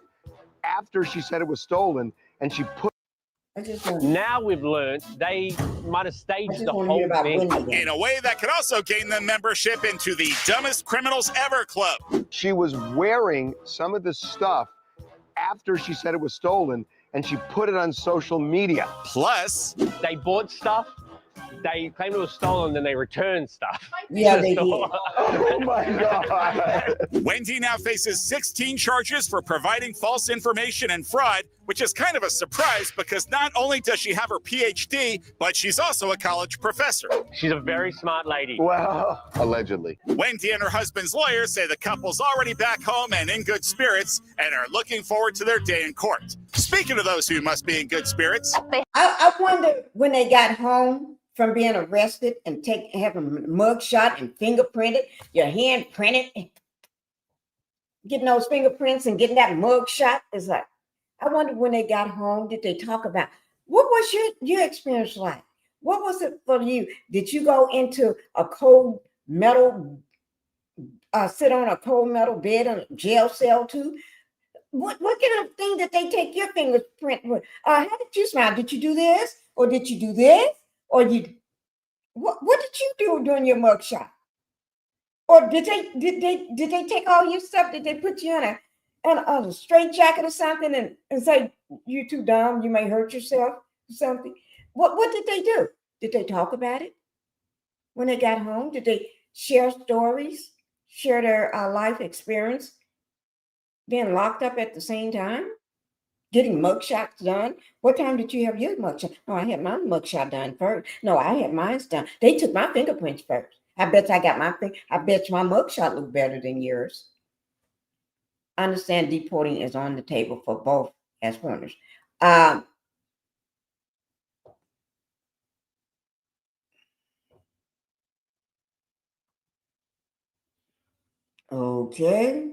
after she said it was stolen and she put. Now we've learned they might have staged the whole thing. In a way that could also gain them membership into the Dumbest Criminals Ever Club. She was wearing some of the stuff after she said it was stolen and she put it on social media. Plus, they bought stuff, they claimed it was stolen, then they returned stuff. Yeah, they did. Oh my God. Wendy now faces 16 charges for providing false information and fraud, which is kind of a surprise because not only does she have her PhD, but she's also a college professor. She's a very smart lady. Wow. Allegedly. Wendy and her husband's lawyers say the couple's already back home and in good spirits and are looking forward to their day in court. Speaking of those who must be in good spirits, I wonder when they got home from being arrested and having a mug shot and fingerprinted, your hand printed. getting those fingerprints and getting that mug shot. It's like, I wonder when they got home, did they talk about what was your experience like? What was it for you? Did you go into a cold metal, sit on a cold metal bed in a jail cell too? What kind of thing did they take your fingerprint with? How did you smile? Did you do this? Or did you do this? Or what did you do during your mugshot? Or did they take all your stuff? Did they put you in a straight jacket or something and say, you're too dumb, you may hurt yourself or something? What did they do? Did they talk about it when they got home? Did they share stories, share their life experience? Being locked up at the same time, getting mugshots done. What time did you have your mugshot? No, I had my mugshot done first. No, I had mine done. They took my fingerprints first. I bet my mugshot looked better than yours. I understand deporting is on the table for both as partners. Okay.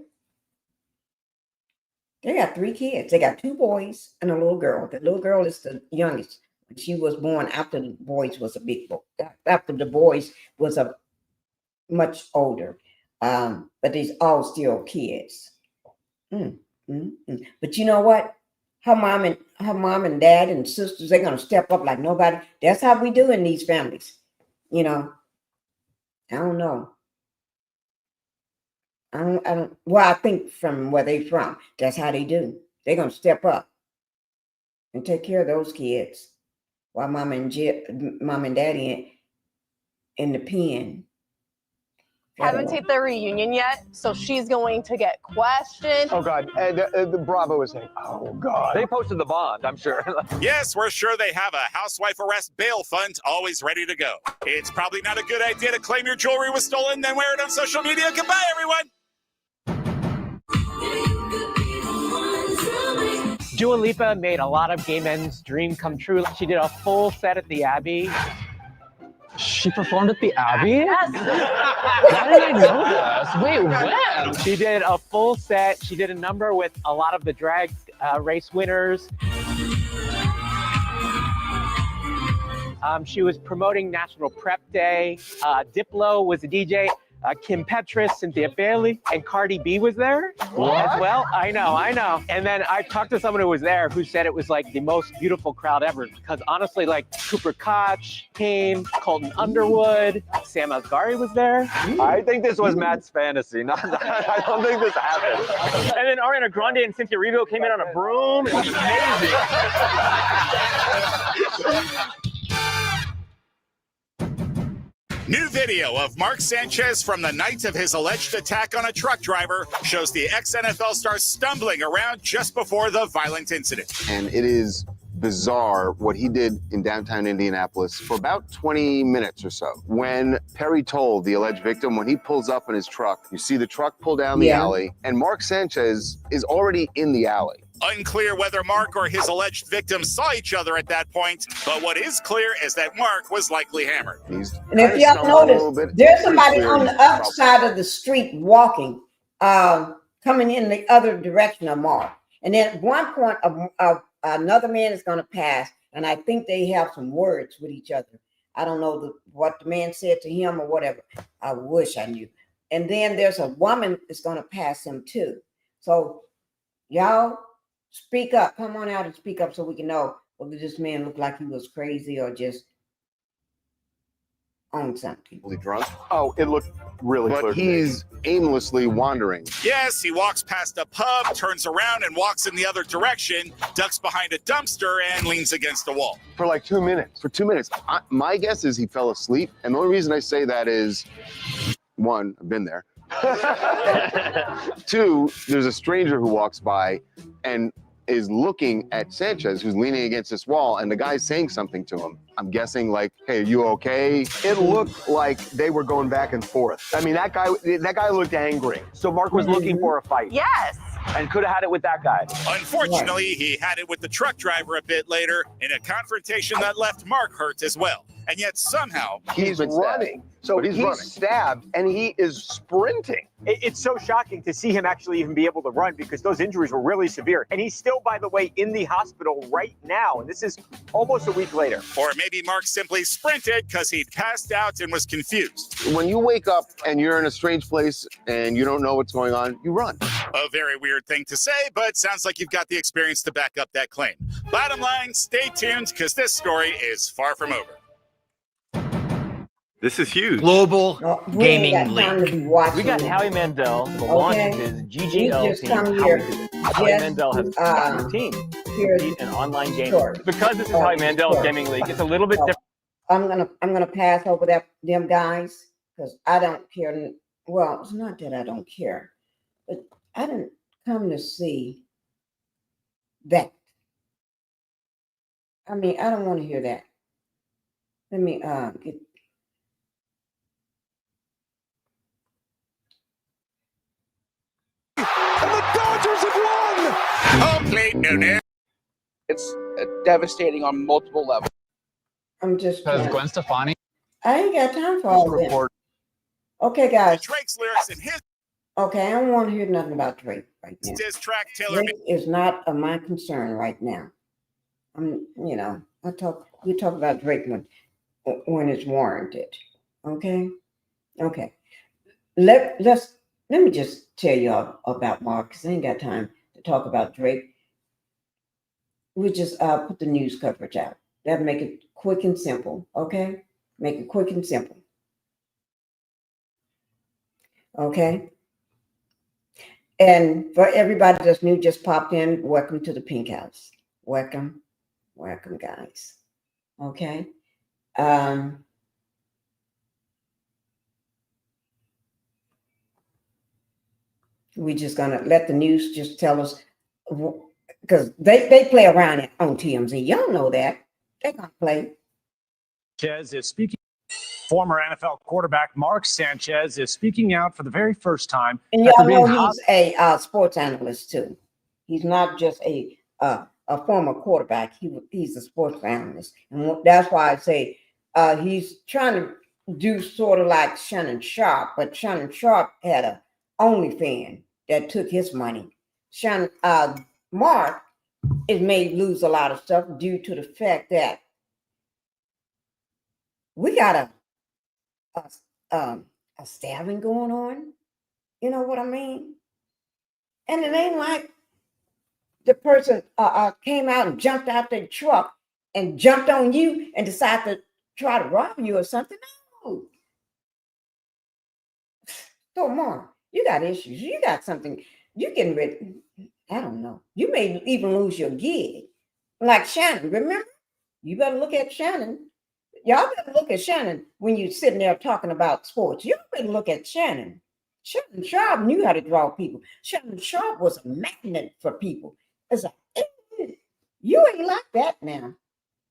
They got 3 kids. They got 2 boys and a little girl. The little girl is the youngest. She was born after the boys was a big boy. After the boys was a much older. But these all still kids. But you know what? Her mom and dad and sisters, they're gonna step up like nobody. That's how we do in these families. You know. I don't know. I think from where they from, that's how they do. They're gonna step up and take care of those kids while mom and daddy in the pen. Haven't taped their reunion yet, so she's going to get questioned. Oh God, the Bravo is saying, oh God. They posted the bond, I'm sure. Yes, we're sure they have a housewife arrest bail fund always ready to go. It's probably not a good idea to claim your jewelry was stolen, then wear it on social media. Goodbye, everyone. Dua Lipa made a lot of gay men's dream come true. She did a full set at the Abbey. She performed at the Abbey? Yes. Why did I know this? Wait, when? She did a full set. She did a number with a lot of the drag race winners. She was promoting National Prep Day. Diplo was a DJ. Kim Petras, Cynthia Bailey, and Cardi B was there as well. I know. And then I talked to someone who was there who said it was like the most beautiful crowd ever because honestly, like Cooper Koch came, Colton Underwood, Sam Asghari was there. I think this was Matt's fantasy. I don't think this happened. And then Ariana Grande and Cynthia Erivo came in on a broom. It was amazing. New video of Mark Sanchez from the night of his alleged attack on a truck driver shows the ex-NFL star stumbling around just before the violent incident. And it is bizarre what he did in downtown Indianapolis for about 20 minutes or so. When Perry told the alleged victim, when he pulls up in his truck, you see the truck pull down the alley, and Mark Sanchez is already in the alley. Unclear whether Mark or his alleged victim saw each other at that point, but what is clear is that Mark was likely hammered. And if y'all notice, there's somebody on the other side of the street walking, coming in the other direction of Mark. And then at one point, another man is going to pass, and I think they have some words with each other. I don't know what the man said to him or whatever. I wish I knew. And then there's a woman that's going to pass him too. So y'all speak up. Come on out and speak up so we can know whether this man looked like he was crazy or just on something. Drunk. Oh, it looked really clear. But he's aimlessly wandering. Yes, he walks past a pub, turns around and walks in the other direction, ducks behind a dumpster, and leans against a wall. For like 2 minutes. For 2 minutes. My guess is he fell asleep. And the only reason I say that is, 1, I've been there. 2, there's a stranger who walks by and is looking at Sanchez, who's leaning against this wall, and the guy's saying something to him. I'm guessing like, hey, are you okay? It looked like they were going back and forth. I mean, that guy looked angry. So Mark was looking for a fight. Yes. and could have had it with that guy. Unfortunately, he had it with the truck driver a bit later in a confrontation that left Mark hurt as well. And yet somehow He's running. So But he's he's running. stabbed and he is sprinting. It's so shocking to see him actually even be able to run because those injuries were really severe. And he's still, by the way, in the hospital right now. And this is almost a week later. Or maybe Mark simply sprinted because he passed out and was confused. When you wake up and you're in a strange place and you don't know what's going on, you run. A very weird thing to say, but sounds like you've got the experience to back up that claim. Bottom line, stay tuned because this story is far from over. This is huge. Global We ain't got time to be watching We got this. Howie Mandel, the launch of his GGL just team. come How here. we do it. Howie Just, Mandel has a team here's compete in online gaming. short. Because this is Howie Mandel's Short. gaming league, it's a little bit So, different. I'm gonna pass over them guys because I don't care. Well, it's not that I don't care, but I didn't come to see that. I mean, I don't want to hear that. Let me get. And the Dodgers have won! Home plate, no. It's devastating on multiple levels. I'm just. Because Gwen Stefani. I ain't got time for all that. Okay, guys. Drake's lyrics in his Okay, I don't want to hear nothing about Drake right now. diss track Taylor Drake is not of my concern right now. We talk about Drake when it's warranted. Okay. Let me just tell y'all about Mark because I ain't got time to talk about Drake. We just put the news coverage out. That'll make it quick and simple. Okay, make it quick and simple. Okay. And for everybody that's new, just popped in, welcome to the Pink House. Welcome, guys. Okay. We just gonna let the news just tell us because they play around on TMZ. Y'all know that they're gonna play. Sanchez is speaking. Former NFL quarterback Mark Sanchez is speaking out for the very first time. And y'all know he's a sports analyst too. He's not just a former quarterback. He's a sports analyst, and that's why I say he's trying to do sort of like Shannon Sharp, but Shannon Sharp had a OnlyFans that took his money. Mark is made lose a lot of stuff due to the fact that we got a stabbing going on. You know what I mean? And it ain't like the person came out and jumped out their truck and jumped on you and decided to try to rob you or something. No. So, Mark, you got issues. You got something. You getting ready. I don't know. You may even lose your gig. Like Shannon, remember? You better look at Shannon. Y'all better look at Shannon when you're sitting there talking about sports. You better look at Shannon. Shannon Sharp knew how to draw people. Shannon Sharp was a magnet for people. It's like, you ain't like that now.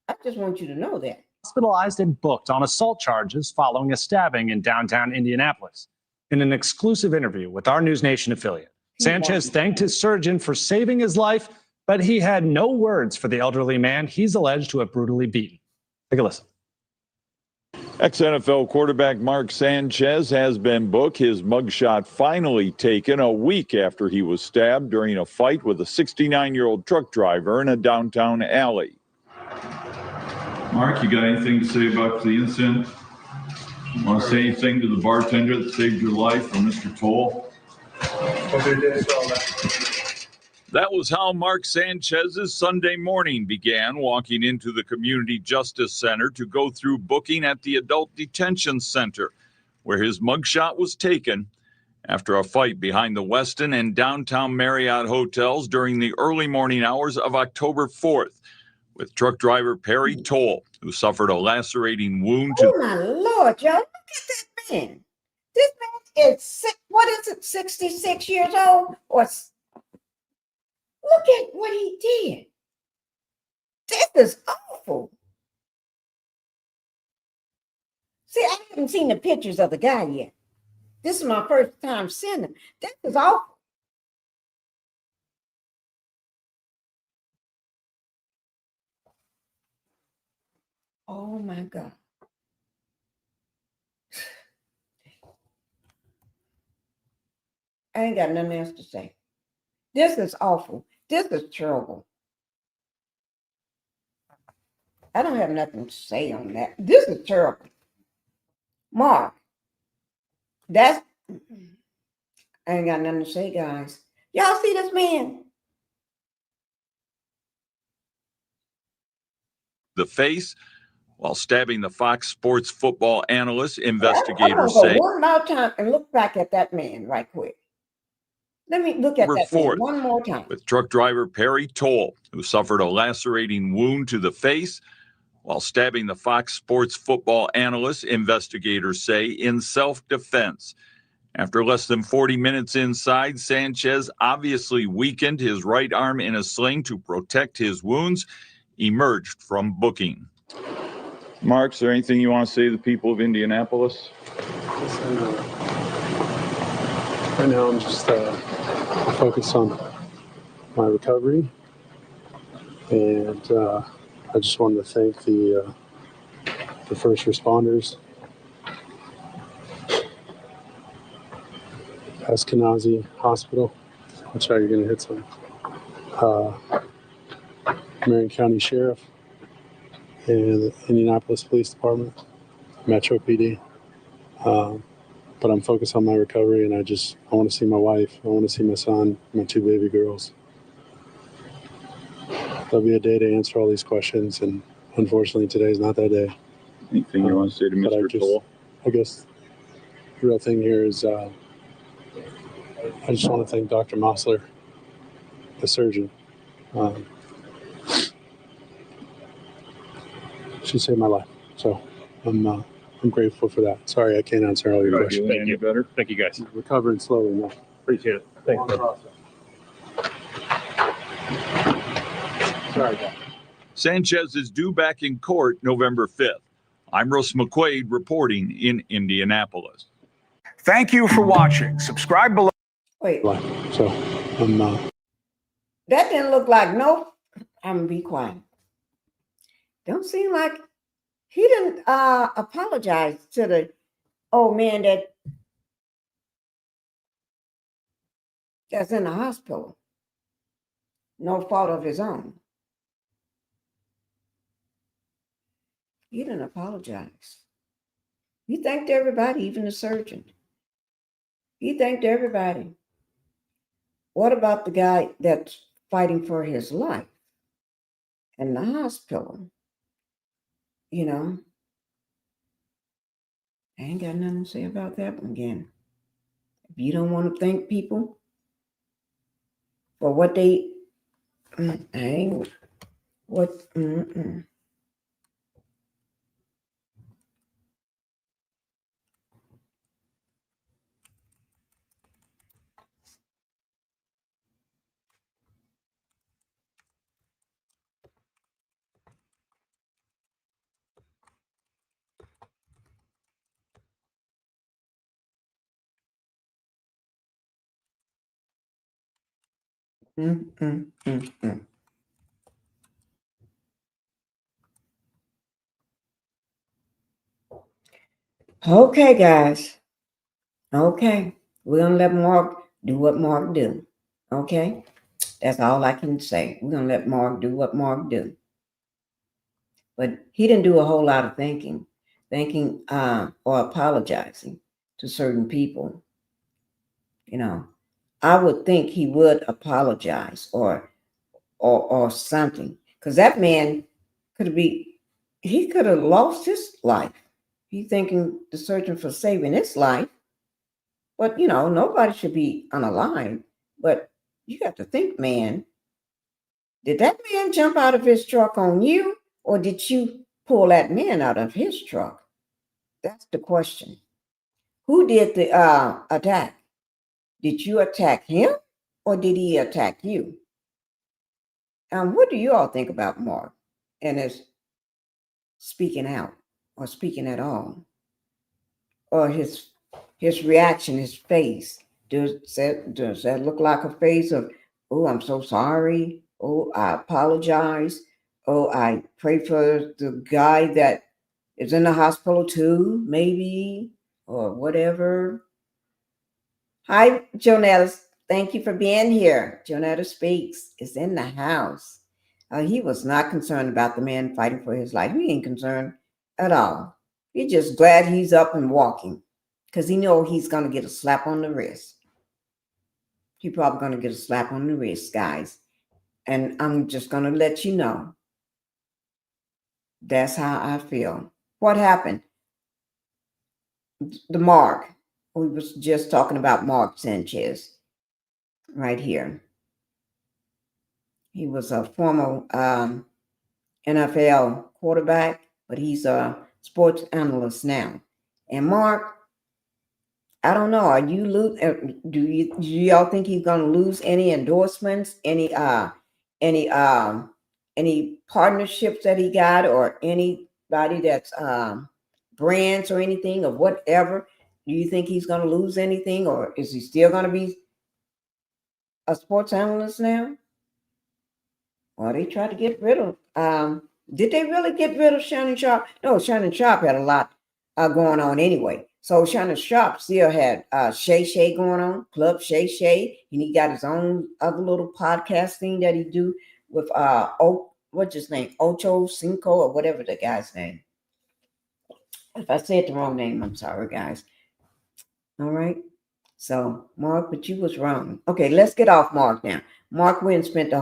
I just want you to know that. Hospitalized and booked on assault charges following a stabbing in downtown Indianapolis. In an exclusive interview with our NewsNation affiliate, Sanchez thanked his surgeon for saving his life, but he had no words for the elderly man he's alleged to have brutally beaten. Take a listen. Ex-NFL quarterback Mark Sanchez has been booked. His mugshot finally taken a week after he was stabbed during a fight with a 69-year-old truck driver in a downtown alley. Mark, you got anything to say about the incident? Want to say anything to the bartender that saved your life, or Mr. Toll? That was how Mark Sanchez's Sunday morning began, walking into the Community Justice Center to go through booking at the Adult Detention Center, where his mugshot was taken after a fight behind the Westin and downtown Marriott hotels during the early morning hours of October 4th, with truck driver Perry Toll, who suffered a lacerating wound to... Oh, my Lord, y'all, look at that man. This man is, 66 years old? Or look at what he did. This is awful. See, I haven't seen the pictures of the guy yet. This is my first time seeing him. That is awful. Oh my God. I ain't got nothing else to say. This is awful. This is terrible. I don't have nothing to say on that. This is terrible. Mark, that's, I ain't got nothing to say, guys. Y'all see this man? The face while stabbing the Fox Sports football analyst, I'm investigators gonna go say. one more time and look back at that man right quick. Let me look at October that man 4th, one more time. with truck driver Perry Toll, who suffered a lacerating wound to the face while stabbing the Fox Sports football analyst, investigators say, in self-defense. After less than 40 minutes inside, Sanchez obviously weakened his right arm in a sling to protect his wounds, emerged from booking. Mark, is there anything you want to say to the people of Indianapolis? Right now, I'm just focused on my recovery, and I just wanted to thank the first responders, Eskenazi Hospital. Watch how you're going to hit some. Marion County Sheriff and the Indianapolis Police Department, Metro PD. But I'm focused on my recovery, and I want to see my wife. I want to see my son, my 2 baby girls. There'll be a day to answer all these questions, and unfortunately, today's not that day. Anything you want to say to Mr. Toll? I guess the real thing here is I just want to thank Dr. Mossler, the surgeon. She saved my life, so I'm grateful for that. Sorry, I can't answer all your questions. Thank you. Better? Thank you, guys. Recovering slowly now. Appreciate it. Thanks, man. Sorry, guys. Sanchez is due back in court November 5th. I'm Russ McQuaid reporting in Indianapolis. Thank you for watching. Subscribe below. Wait, So I'm that didn't look like no. I'm gonna be quiet. Don't seem like he didn't apologize to the old man that's in the hospital. No fault of his own. He didn't apologize. He thanked everybody, even the surgeon. He thanked everybody. What about the guy that's fighting for his life in the hospital? You know, I ain't got nothing to say about that one again. If you don't want to thank people for what they, I ain't, what, Okay, guys. Okay. We're going to let Mark do what Mark do. Okay. That's all I can say. We're going to let Mark do what Mark do. But he didn't do a whole lot of thinking or apologizing to certain people. You know, I would think he would apologize or something, because that man he could have lost his life. He thanking the surgeon for saving his life. But, you know, nobody should be unalive. But you got to think, man, did that man jump out of his truck on you, or did you pull that man out of his truck? That's the question. Who did the attack? Did you attack him, or did he attack you? What do you all think about Mark and his speaking out or speaking at all? Or his reaction, his face? Does that look like a face of, oh, I'm so sorry, oh, I apologize, Oh, I pray for the guy that is in the hospital too, maybe, or whatever. Hi, Jonetta. Thank you for being here. Jonetta Speaks is in the house. He was not concerned about the man fighting for his life. He ain't concerned at all. He's just glad he's up and walking because he know he's going to get a slap on the wrist. He's probably going to get a slap on the wrist, guys. And I'm just going to let you know. That's how I feel. What happened? The Mark. We was just talking about Mark Sanchez right here. He was a former NFL quarterback, but he's a sports analyst now. And Mark, I don't know. Are you do y'all think he's gonna lose any endorsements, any partnerships that he got, or anybody that's brands or anything or whatever? Do you think he's gonna lose anything, or is he still gonna be a sports analyst now? Well, they tried to get rid of. Did they really get rid of Shannon Sharp? No, Shannon Sharp had a lot going on anyway. So Shannon Sharp still had Shay Shay going on, Club Shay Shay, and he got his own other little podcast thing that he do with what's his name, Ocho Cinco or whatever the guy's name. If I said the wrong name, I'm sorry, guys. All right. So Mark, but you was wrong. Okay, let's get off Mark now. Mark Wynn spent a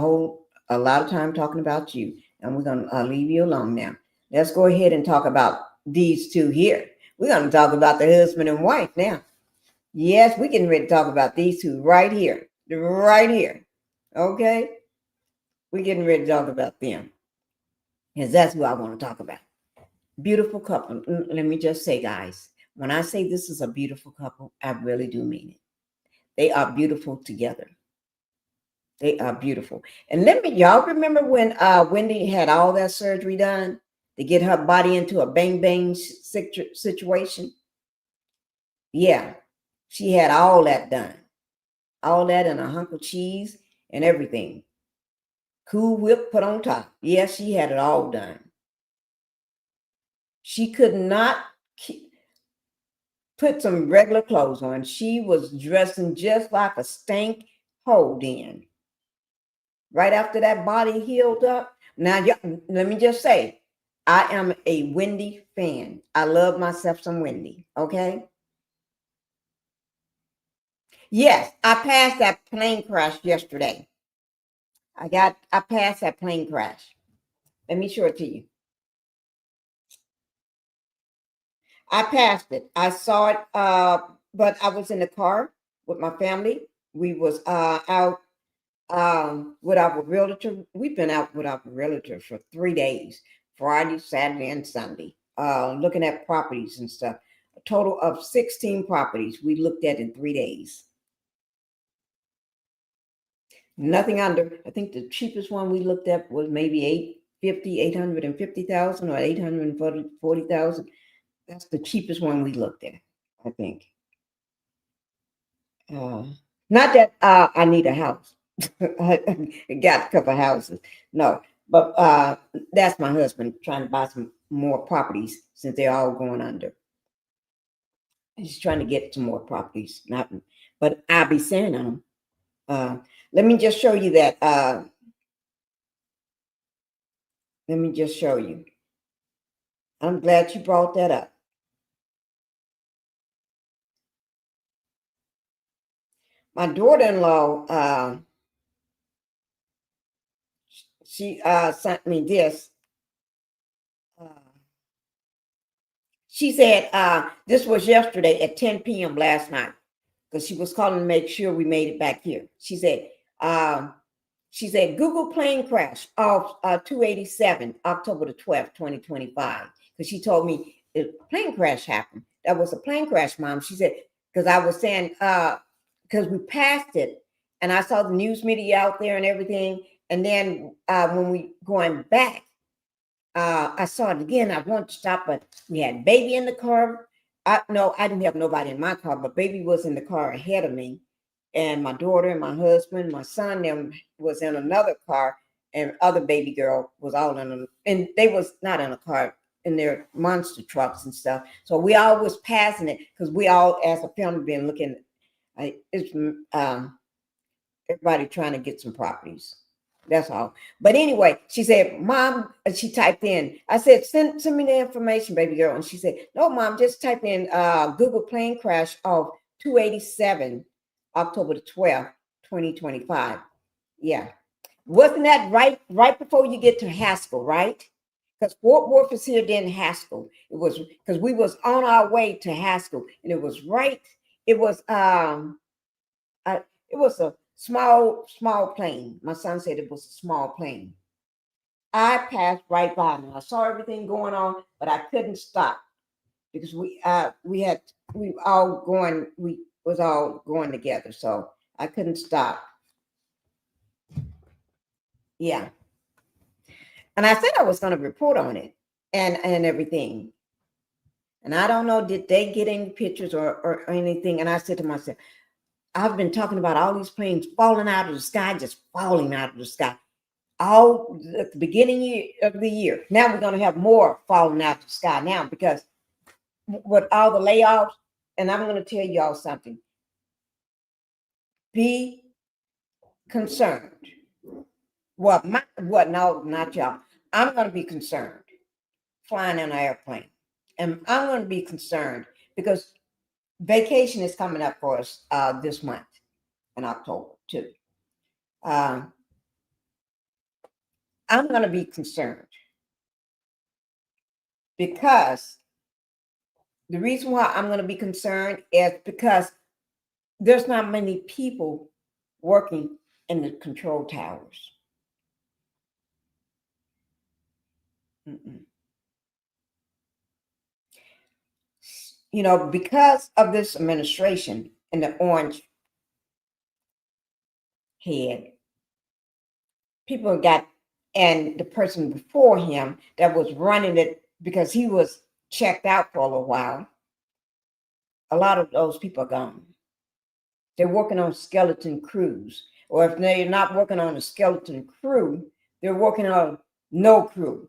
lot of time talking about you, and we're gonna leave you alone now. Let's go ahead and talk about these two here. We're gonna talk about the husband and wife now. Yes, we're getting ready to talk about these two right here. Right here. Okay? We're getting ready to talk about them. Because that's what I want to talk about. Beautiful couple. Let me just say, guys, when I say this is a beautiful couple, I really do mean it. They are beautiful together. They are beautiful. And y'all remember when Wendy had all that surgery done to get her body into a bang situation? Yeah, she had all that done. All that and a hunk of cheese and everything. Cool Whip put on top. Yes, she had it all done. She could not put some regular clothes on. She was dressing just like a stank hold in. Right after that body healed up. Now, let me just say, I am a Wendy fan. I love myself some Wendy, okay? Yes, I passed that plane crash yesterday. I passed that plane crash. Let me show it to you. I passed it. I saw it, but I was in the car with my family. We was out with our realtor. We've been out with our realtor for 3 days, Friday, Saturday, and Sunday, looking at properties and stuff. A total of 16 properties we looked at in 3 days. Nothing under, I think the cheapest one we looked at was maybe $850,000 or $840,000. That's the cheapest one we looked at, I think. Not that I need a house. I got a couple of houses. No, but that's my husband trying to buy some more properties since they're all going under. He's trying to get some more properties. But I'll be saying them. Let me just show you that. Let me just show you. I'm glad you brought that up. My daughter-in-law, she sent me this. She said this was yesterday at 10 p.m. last night because she was calling to make sure we made it back here. She said, Google plane crash off 287, October the 12th, 2025. Because she told me the plane crash happened. That was a plane crash, Mom. She said, because I was saying, because we passed it and I saw the news media out there and everything. And then when we going back, I saw it again. I wanted to stop, but we had baby in the car. No, I didn't have nobody in my car, but baby was in the car ahead of me. And my daughter and my husband, my son, them was in another car. and other baby girl was all in them, and they was not in a car, in their monster trucks and stuff. So we all was passing it because we all, as a family, been looking. It's everybody trying to get some properties. That's all. But anyway, she said, Mom, she typed in, I said, send me the information, baby girl. And she said, no, Mom, just type in Google plane crash of 287, October the 12th, 2025. Yeah. Wasn't that right before you get to Haskell, right? Because Fort Worth is here, then Haskell. It was because we was on our way to Haskell, and it was right. It was a small plane. My son said it was a small plane. I passed right by and I saw everything going on, but I couldn't stop because we was all going together, so I couldn't stop. Yeah. And I said I was going to report on it and everything. And I don't know, did they get any pictures or anything? And I said to myself, I've been talking about all these planes falling out of the sky, just falling out of the sky. All at the beginning of the year. Now we're going to have more falling out of the sky now because with all the layoffs, and I'm going to tell y'all something. Be concerned. No, not y'all. I'm going to be concerned flying in an airplane. And I'm going to be concerned because vacation is coming up for us this month in October too. I'm going to be concerned because the reason why I'm going to be concerned is because there's not many people working in the control towers. You know, because of this administration and the orange head, people got, and the person before him that was running it because he was checked out for a little while, a lot of those people are gone. They're working on skeleton crews, or if they're not working on a skeleton crew, they're working on no crew.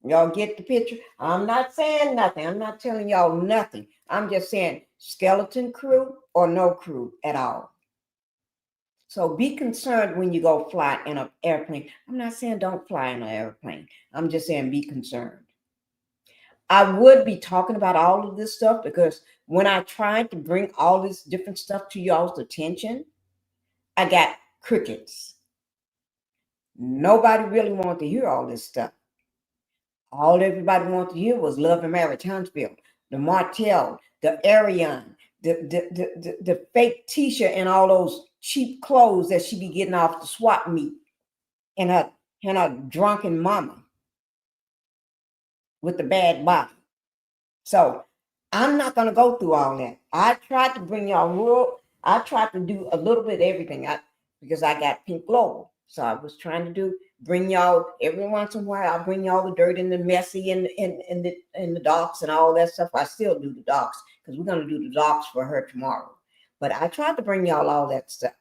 Y'all get the picture? I'm not saying nothing. I'm not telling y'all nothing. I'm just saying skeleton crew or no crew at all. So be concerned when you go fly in an airplane. I'm not saying don't fly in an airplane. I'm just saying be concerned. I would be talking about all of this stuff because when I tried to bring all this different stuff to y'all's attention, I got crickets. Nobody really wanted to hear all this stuff. All everybody wanted to hear was Love and Marriage Huntsville, the Martell, the Ariane, the fake t-shirt and all those cheap clothes that she be getting off the swap meet and her drunken mama with the bad body. So I'm not going to go through all that. I tried to bring y'all I tried to do a little bit of everything because I got Pink Global. So I was trying to bring y'all every once in a while. I'll bring y'all the dirt and the messy and the docs and all that stuff. I still do the docs because we're going to do the docs for her tomorrow. But I tried to bring y'all all that stuff.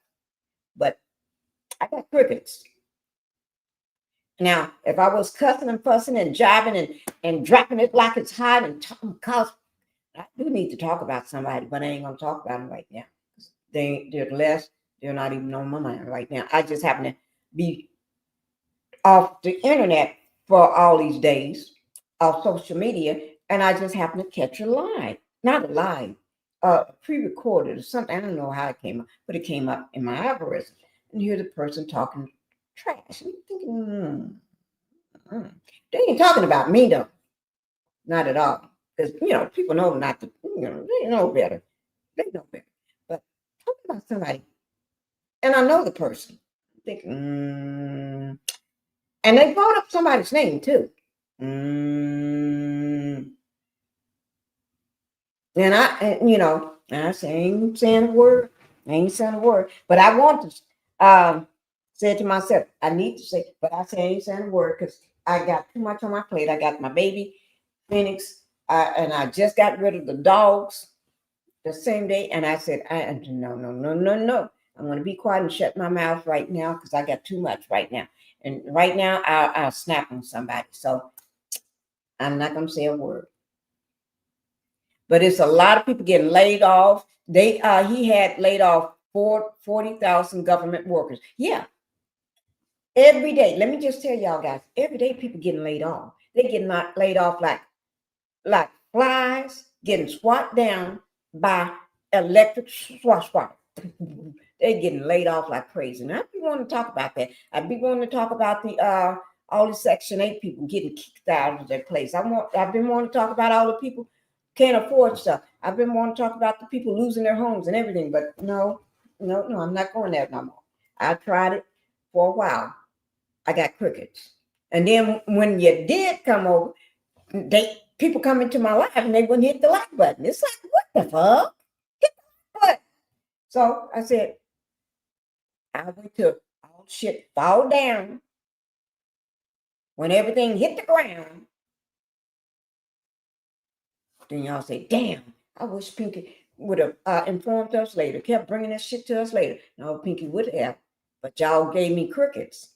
But I got crickets. Now, if I was cussing and fussing and jiving and dropping it like it's hot and cause I do need to talk about somebody, but I ain't gonna talk about them right now. They're not even on my mind right now. I just happen to be off the internet for all these days, off social media, and I just happen to catch a live, not a live, pre-recorded or something. I don't know how it came up, but it came up in my algorithm, and you hear the person talking trash. I'm thinking, they ain't talking about me though, not at all. Because people know not to. They know better. They know better. But talking about somebody, and I know the person. I'm thinking, and they brought up somebody's name too. And I say, I ain't saying a word. But I want to say to myself, I need to say, but I say I ain't saying a word because I got too much on my plate. I got my baby, Phoenix, and I just got rid of the dogs the same day. And I said, no. I'm going to be quiet and shut my mouth right now because I got too much right now. And right now, I'll snap on somebody. So I'm not going to say a word. But it's a lot of people getting laid off. He had laid off 40,000 government workers. Yeah. Every day. Let me just tell y'all guys, every day people getting laid off. They getting laid off like flies getting swatted down by electric swat. They're getting laid off like crazy. And I be wanting to talk about that. I be wanting to talk about the all the Section 8 people getting kicked out of their place. I've been wanting to talk about all the people can't afford stuff. I've been wanting to talk about the people losing their homes and everything, but no, I'm not going there no more. I tried it for a while. I got crickets. And then when you did come over, people come into my life and they wouldn't hit the like button. It's like, what the fuck? Hit the like button. So I said, I'll wait till all shit fall down. When everything hit the ground, then y'all say, damn, I wish Pinkie would have informed us later, kept bringing that shit to us later. No, Pinkie would have, but y'all gave me crickets.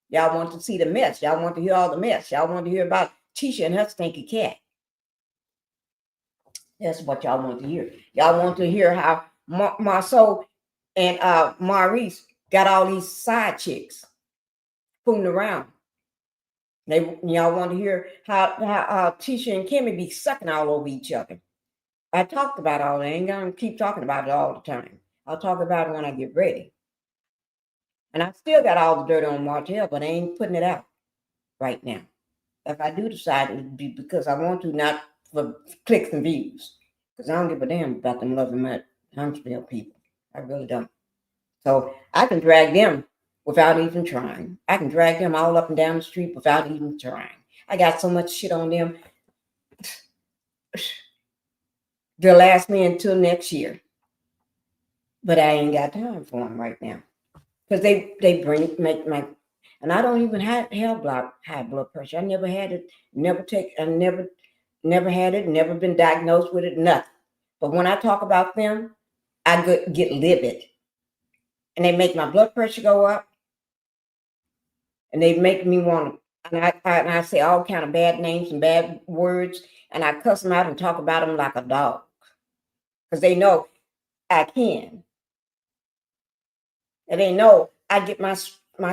Y'all want to see the mess. Y'all want to hear all the mess. Y'all want to hear about Tisha and her stinky cat. That's what y'all want to hear. Y'all want to hear how Marceau and Maurice got all these side chicks fooling around. Y'all want to hear how Tisha and Kimmy be sucking all over each other. I talked about all that. I ain't gonna keep talking about it all the time. I'll talk about it when I get ready. And I still got all the dirt on Martell, but I ain't putting it out right now. If I do decide, it would be because I want to, not for clicks and views. Because I don't give a damn about them loving Huntsville people. I really don't. So I can drag them without even trying. I can drag them all up and down the street without even trying. I got so much shit on them. They'll last me until next year. But I ain't got time for them right now. Because they make my, and I don't even have high blood pressure. I never had it, never had it, never been diagnosed with it, nothing. But when I talk about them, I get livid. And they make my blood pressure go up. And they make me want to, and I say all kind of bad names and bad words, and I cuss them out and talk about them like a dog. Because they know I can. And they know I get my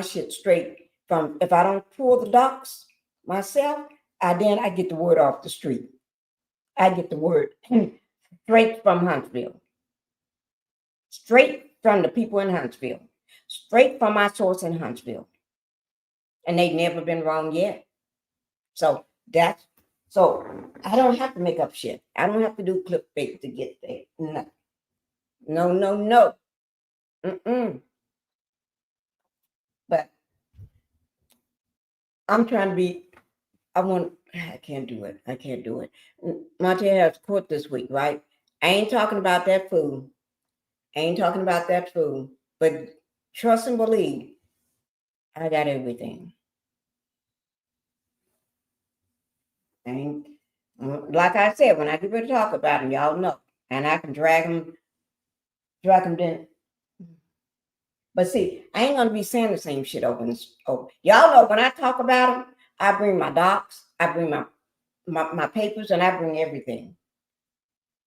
shit straight from, if I don't pull the docs myself, I get the word off the street. I get the word straight from Huntsville. Straight from the people in Huntsville. Straight from my source in Huntsville. And they've never been wrong yet. So I don't have to make up shit. I don't have to do clickbait to get there. No. But I'm trying to be, I can't do it. Monte has court this week, right? I ain't talking about that food. But trust and believe, I got everything. And like I said, when I get ready to talk about them, y'all know. And I can drag them in. But see, I ain't gonna be saying the same shit over. Y'all know when I talk about them, I bring my docs, I bring my papers, and I bring everything.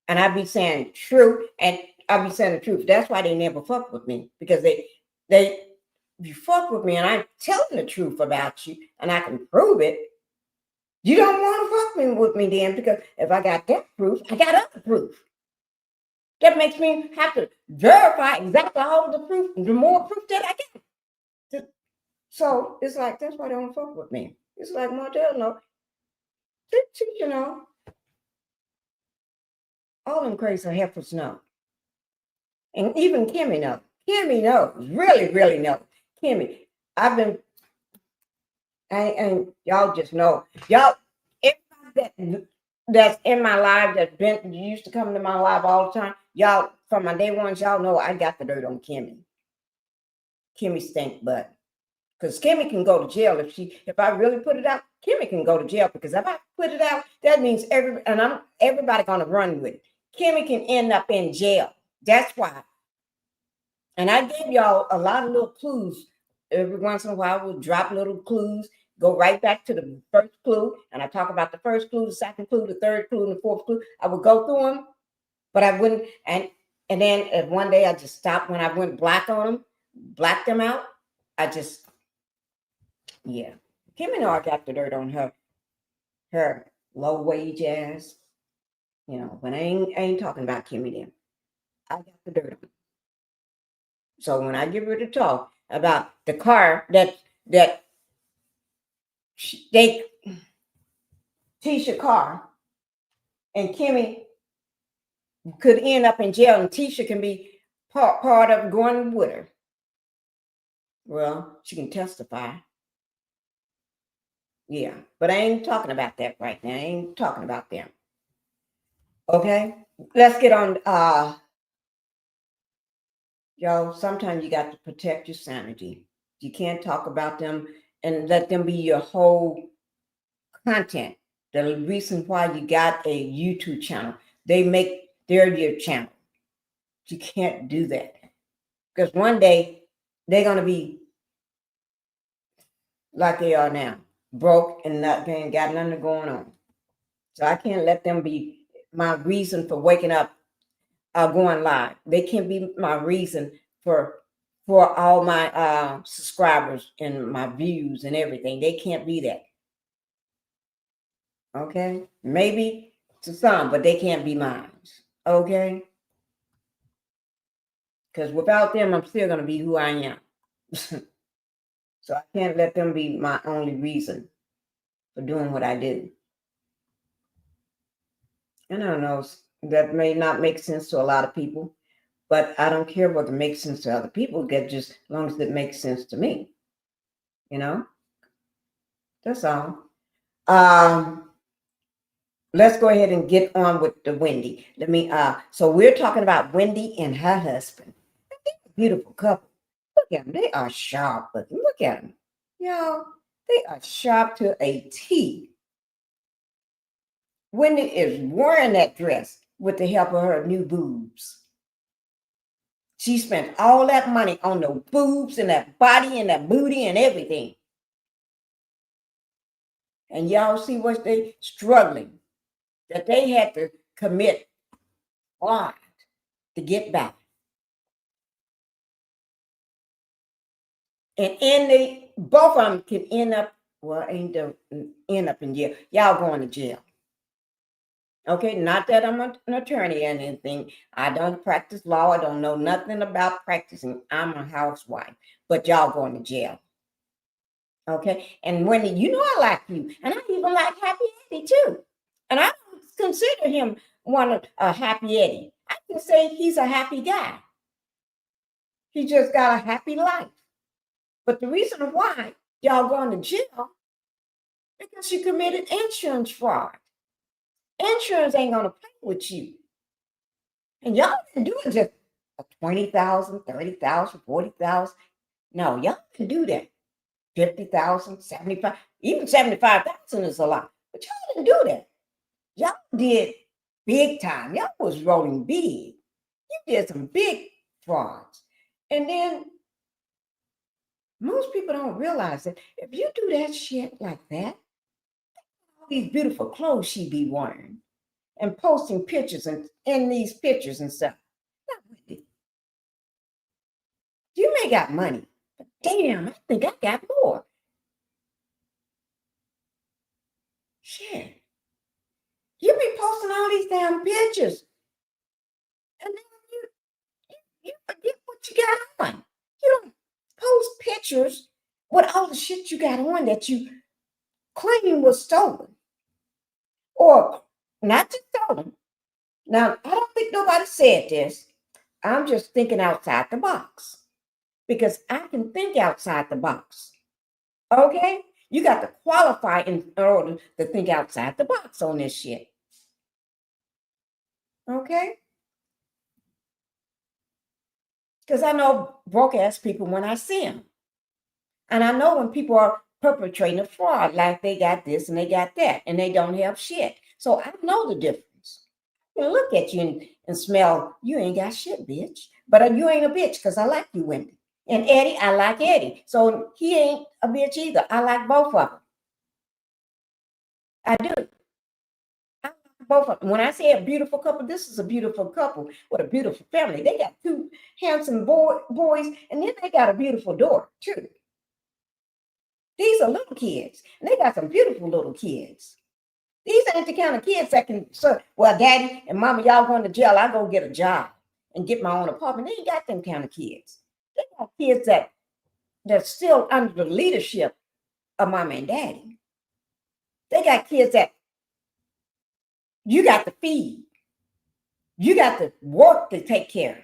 And I be saying true, and I be saying the truth. That's why they never fuck with me, because you fuck with me, and I'm telling the truth about you, and I can prove it. You don't want to fuck with me then, because if I got that proof, I got other proof. That makes me have to verify exactly all the proof, the more proof that I get. So it's like, that's why they don't fuck with me. It's like Martell, you know, all them crazy heifers know. And even Kimmy knows. Kimmy knows, really knows. Kimmy, and y'all just know. Y'all, everybody that's in my life, that's used to come to my life all the time, y'all, from my day ones, y'all know I got the dirt on Kimmy. Kimmy stink butt. Because Kimmy can go to jail if I really put it out. Kimmy can go to jail, because if I put it out, that means everybody gonna run with it. Kimmy can end up in jail. That's why. And I gave y'all a lot of little clues every once in a while, we'll drop little clues, go right back to the first clue, and I talk about the first clue, the second clue, the third clue, and the fourth clue. I would go through them, but I wouldn't. And then one day I just stopped when I went black on them, blacked them out. I just, yeah. Kim and I got the dirt on her low wage ass. You know, but I ain't talking about Kimmy then. I got the dirt on her. So when I give her to talk about the car that they Tisha car and Kimmy could end up in jail and Tisha can be part of going with her. Well, she can testify. Yeah, but I ain't talking about that right now. I ain't talking about them. Okay, let's get on. Y'all, sometimes you got to protect your sanity. You can't talk about them and let them be your whole content. The reason why you got a YouTube channel, they're your channel. You can't do that. Because one day they're going to be like they are now, broke and not got nothing going on. So I can't let them be my reason for waking up, going live. They can't be my reason for all my subscribers and my views and everything. They can't be that. Okay, maybe to some, but they can't be mine. Okay, because without them, I'm still gonna be who I am. So I can't let them be my only reason for doing what I do. And I don't know, that may not make sense to a lot of people, but I don't care whether it makes sense to other people, just as long as it makes sense to me. You know, that's all. Let's go ahead and get on with the Wendy. So we're talking about Wendy and her husband. Beautiful couple. Look at them. They are sharp looking. Look at them. Y'all, they are sharp to a T. Wendy is wearing that dress with the help of her new boobs. She spent all that money on the boobs and that body and that booty and everything. And y'all see what they struggling, that they had to commit hard to get back. And both of them can end up in jail. Y'all going to jail. Okay, not that I'm an attorney or anything. I don't practice law. I don't know nothing about practicing. I'm a housewife, but y'all going to jail. Okay, and Wendy, you know I like you, and I even like Happy Eddie too. And I don't consider him one of a Happy Eddie. I can say he's a happy guy. He just got a happy life. But the reason why y'all going to jail because you committed insurance fraud. Insurance ain't gonna play with you. And y'all can do it just $20,000, $30,000, $40,000. No, y'all can do that. $50,000, $75,000, even $75,000 is a lot. But y'all didn't do that. Y'all did big time. Y'all was rolling big. You did some big frauds. And then most people don't realize that if you do that shit like that, all these beautiful clothes she be wearing and posting pictures and in these pictures and stuff. You may got money, but damn, I think I got more. Shit. You be posting all these damn pictures. And then you forget what you got on. You don't post pictures with all the shit you got on that you claim was stolen. Or not just stolen. Now, I don't think nobody said this. I'm just thinking outside the box. Because I can think outside the box. Okay? You got to qualify in order to think outside the box on this shit. Okay? Because I know broke ass people when I see them. And I know when people are perpetrating a fraud, like they got this and they got that, and they don't have shit. So I know the difference. I can look at you and smell, you ain't got shit, bitch. But you ain't a bitch because I like you, Wendy. And Eddie, I like Eddie. So he ain't a bitch either. I like both of them. I do. I like both of them. When I say a beautiful couple, this is a beautiful couple with a beautiful family. They got two handsome boys, and then they got a beautiful daughter, too. These are little kids, and they got some beautiful little kids. These ain't the kind of kids that can say, well, daddy and mama, y'all going to jail. I go get a job and get my own apartment. They ain't got them kind of kids. They got kids that's still under the leadership of mama and daddy. They got kids that you got to feed. You got to work to take care of.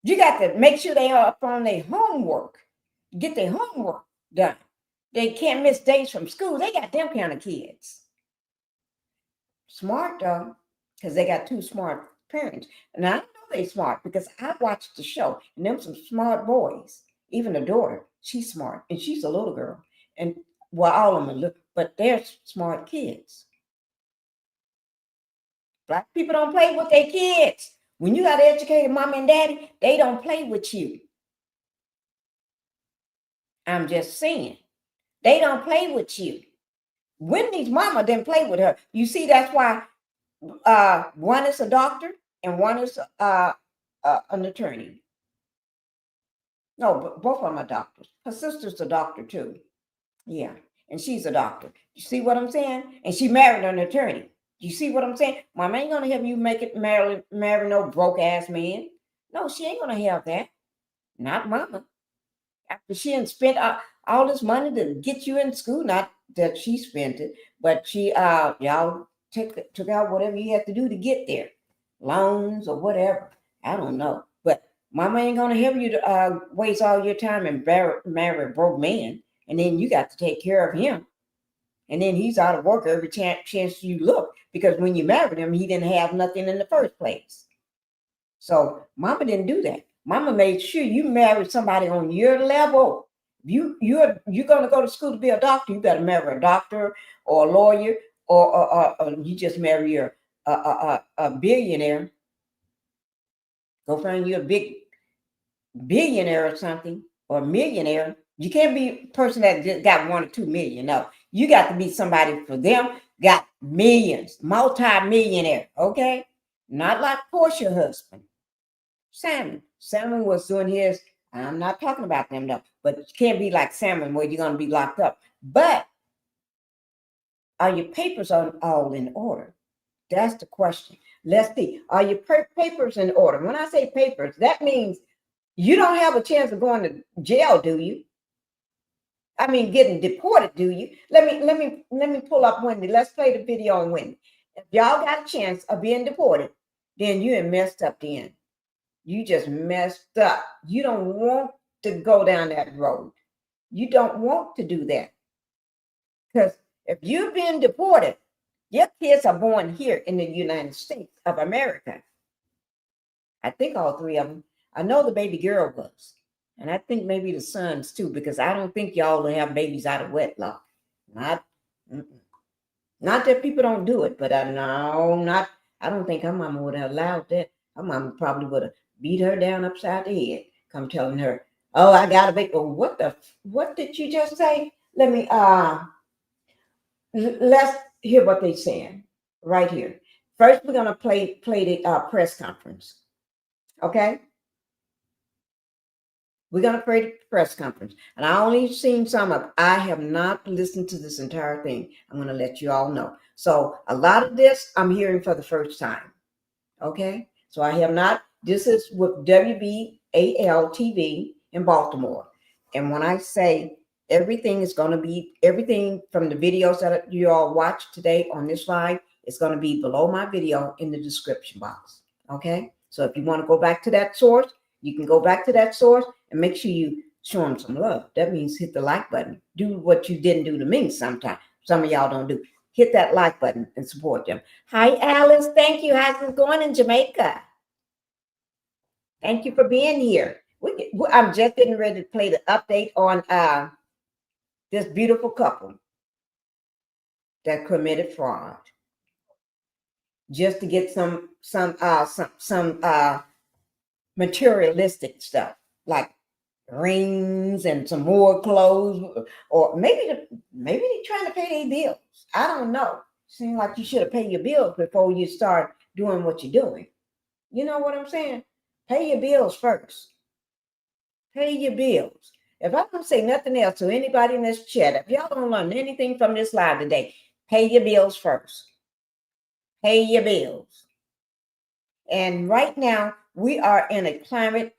You got to make sure they are up on their homework, get their homework done. They can't miss days from school. They got them kind of kids. Smart though, because they got two smart parents. And I know they smart because I watched the show, and them some smart boys. Even the daughter, she's smart, and she's a little girl. And well, all of them are little, but they're smart kids. Black people don't play with their kids. When you got educated mom and daddy, they don't play with you. I'm just saying. They don't play with you. Wendy's mama didn't play with her. You see, that's why one is a doctor and one is an attorney. No, but both of them are doctors. Her sister's a doctor too. Yeah, and she's a doctor. You see what I'm saying? And she married an attorney. You see what I'm saying? Mama ain't gonna have you make it marry no broke ass man. No, she ain't gonna have that. Not mama. After she had spent all this money to get you in school, not that she spent it, but she y'all took out whatever you had to do to get there, loans or whatever. I don't know, but mama ain't gonna have you to waste all your time and marry a broke man, and then you got to take care of him, and then he's out of work every chance you look, because when you married him, he didn't have nothing in the first place. So mama didn't do that. Mama made sure you married somebody on your level. You're gonna go to school to be a doctor. You better marry a doctor or a lawyer, or you just marry a billionaire. Go find you a big billionaire or something, or a millionaire. You can't be a person that just got 1 or 2 million. No, you got to be somebody for them got millions, multi-millionaire. Okay, not like Portia husband. Salmon was doing his. I'm not talking about them though, but it can't be like Salmon where you're going to be locked up. But are your papers all in order? That's the question. Let's see. Are your papers in order? When I say papers, that means you don't have a chance of going to jail, do you? I mean, getting deported, do you? Let me pull up Wendy. Let's play the video on Wendy. If y'all got a chance of being deported, then you ain't messed up then. You just messed up. You don't want to go down that road. You don't want to do that. Because if you've been deported, your kids are born here in the United States of America. I think all 3 of them. I know the baby girl was. And I think maybe the sons too, because I don't think y'all will have babies out of wedlock. Not that people don't do it, but I don't think her mama would have allowed that. Her mama probably would have beat her down upside the head, come telling her, oh, I got a baby. Oh, what did you just say? Let's hear what they're saying right here. First, we're gonna play the press conference. Okay? We're gonna play the press conference. And I only seen some of it. I have not listened to this entire thing. I'm gonna let you all know. So a lot of this I'm hearing for the first time. Okay? So I have not. This is with WBAL-TV in Baltimore. And when I say everything is going to be, everything from the videos that you all watch today on this live is going to be below my video in the description box. Okay? So if you want to go back to that source, you can go back to that source and make sure you show them some love. That means hit the like button. Do what you didn't do to me sometimes. Some of y'all don't do. Hit that like button and support them. Hi, Alice. Thank you. How's it going in Jamaica? Thank you for being here. I'm just getting ready to play the update on this beautiful couple that committed fraud, just to get some materialistic stuff. like rings and some more clothes, or maybe they're trying to pay their bills. I don't know. Seems like you should have paid your bills before you start doing what you're doing. You know what I'm saying? Pay your bills first. Pay your bills. If I don't say nothing else to anybody in this chat, if y'all don't learn anything from this live today, pay your bills first. Pay your bills. And right now, we are in a climate,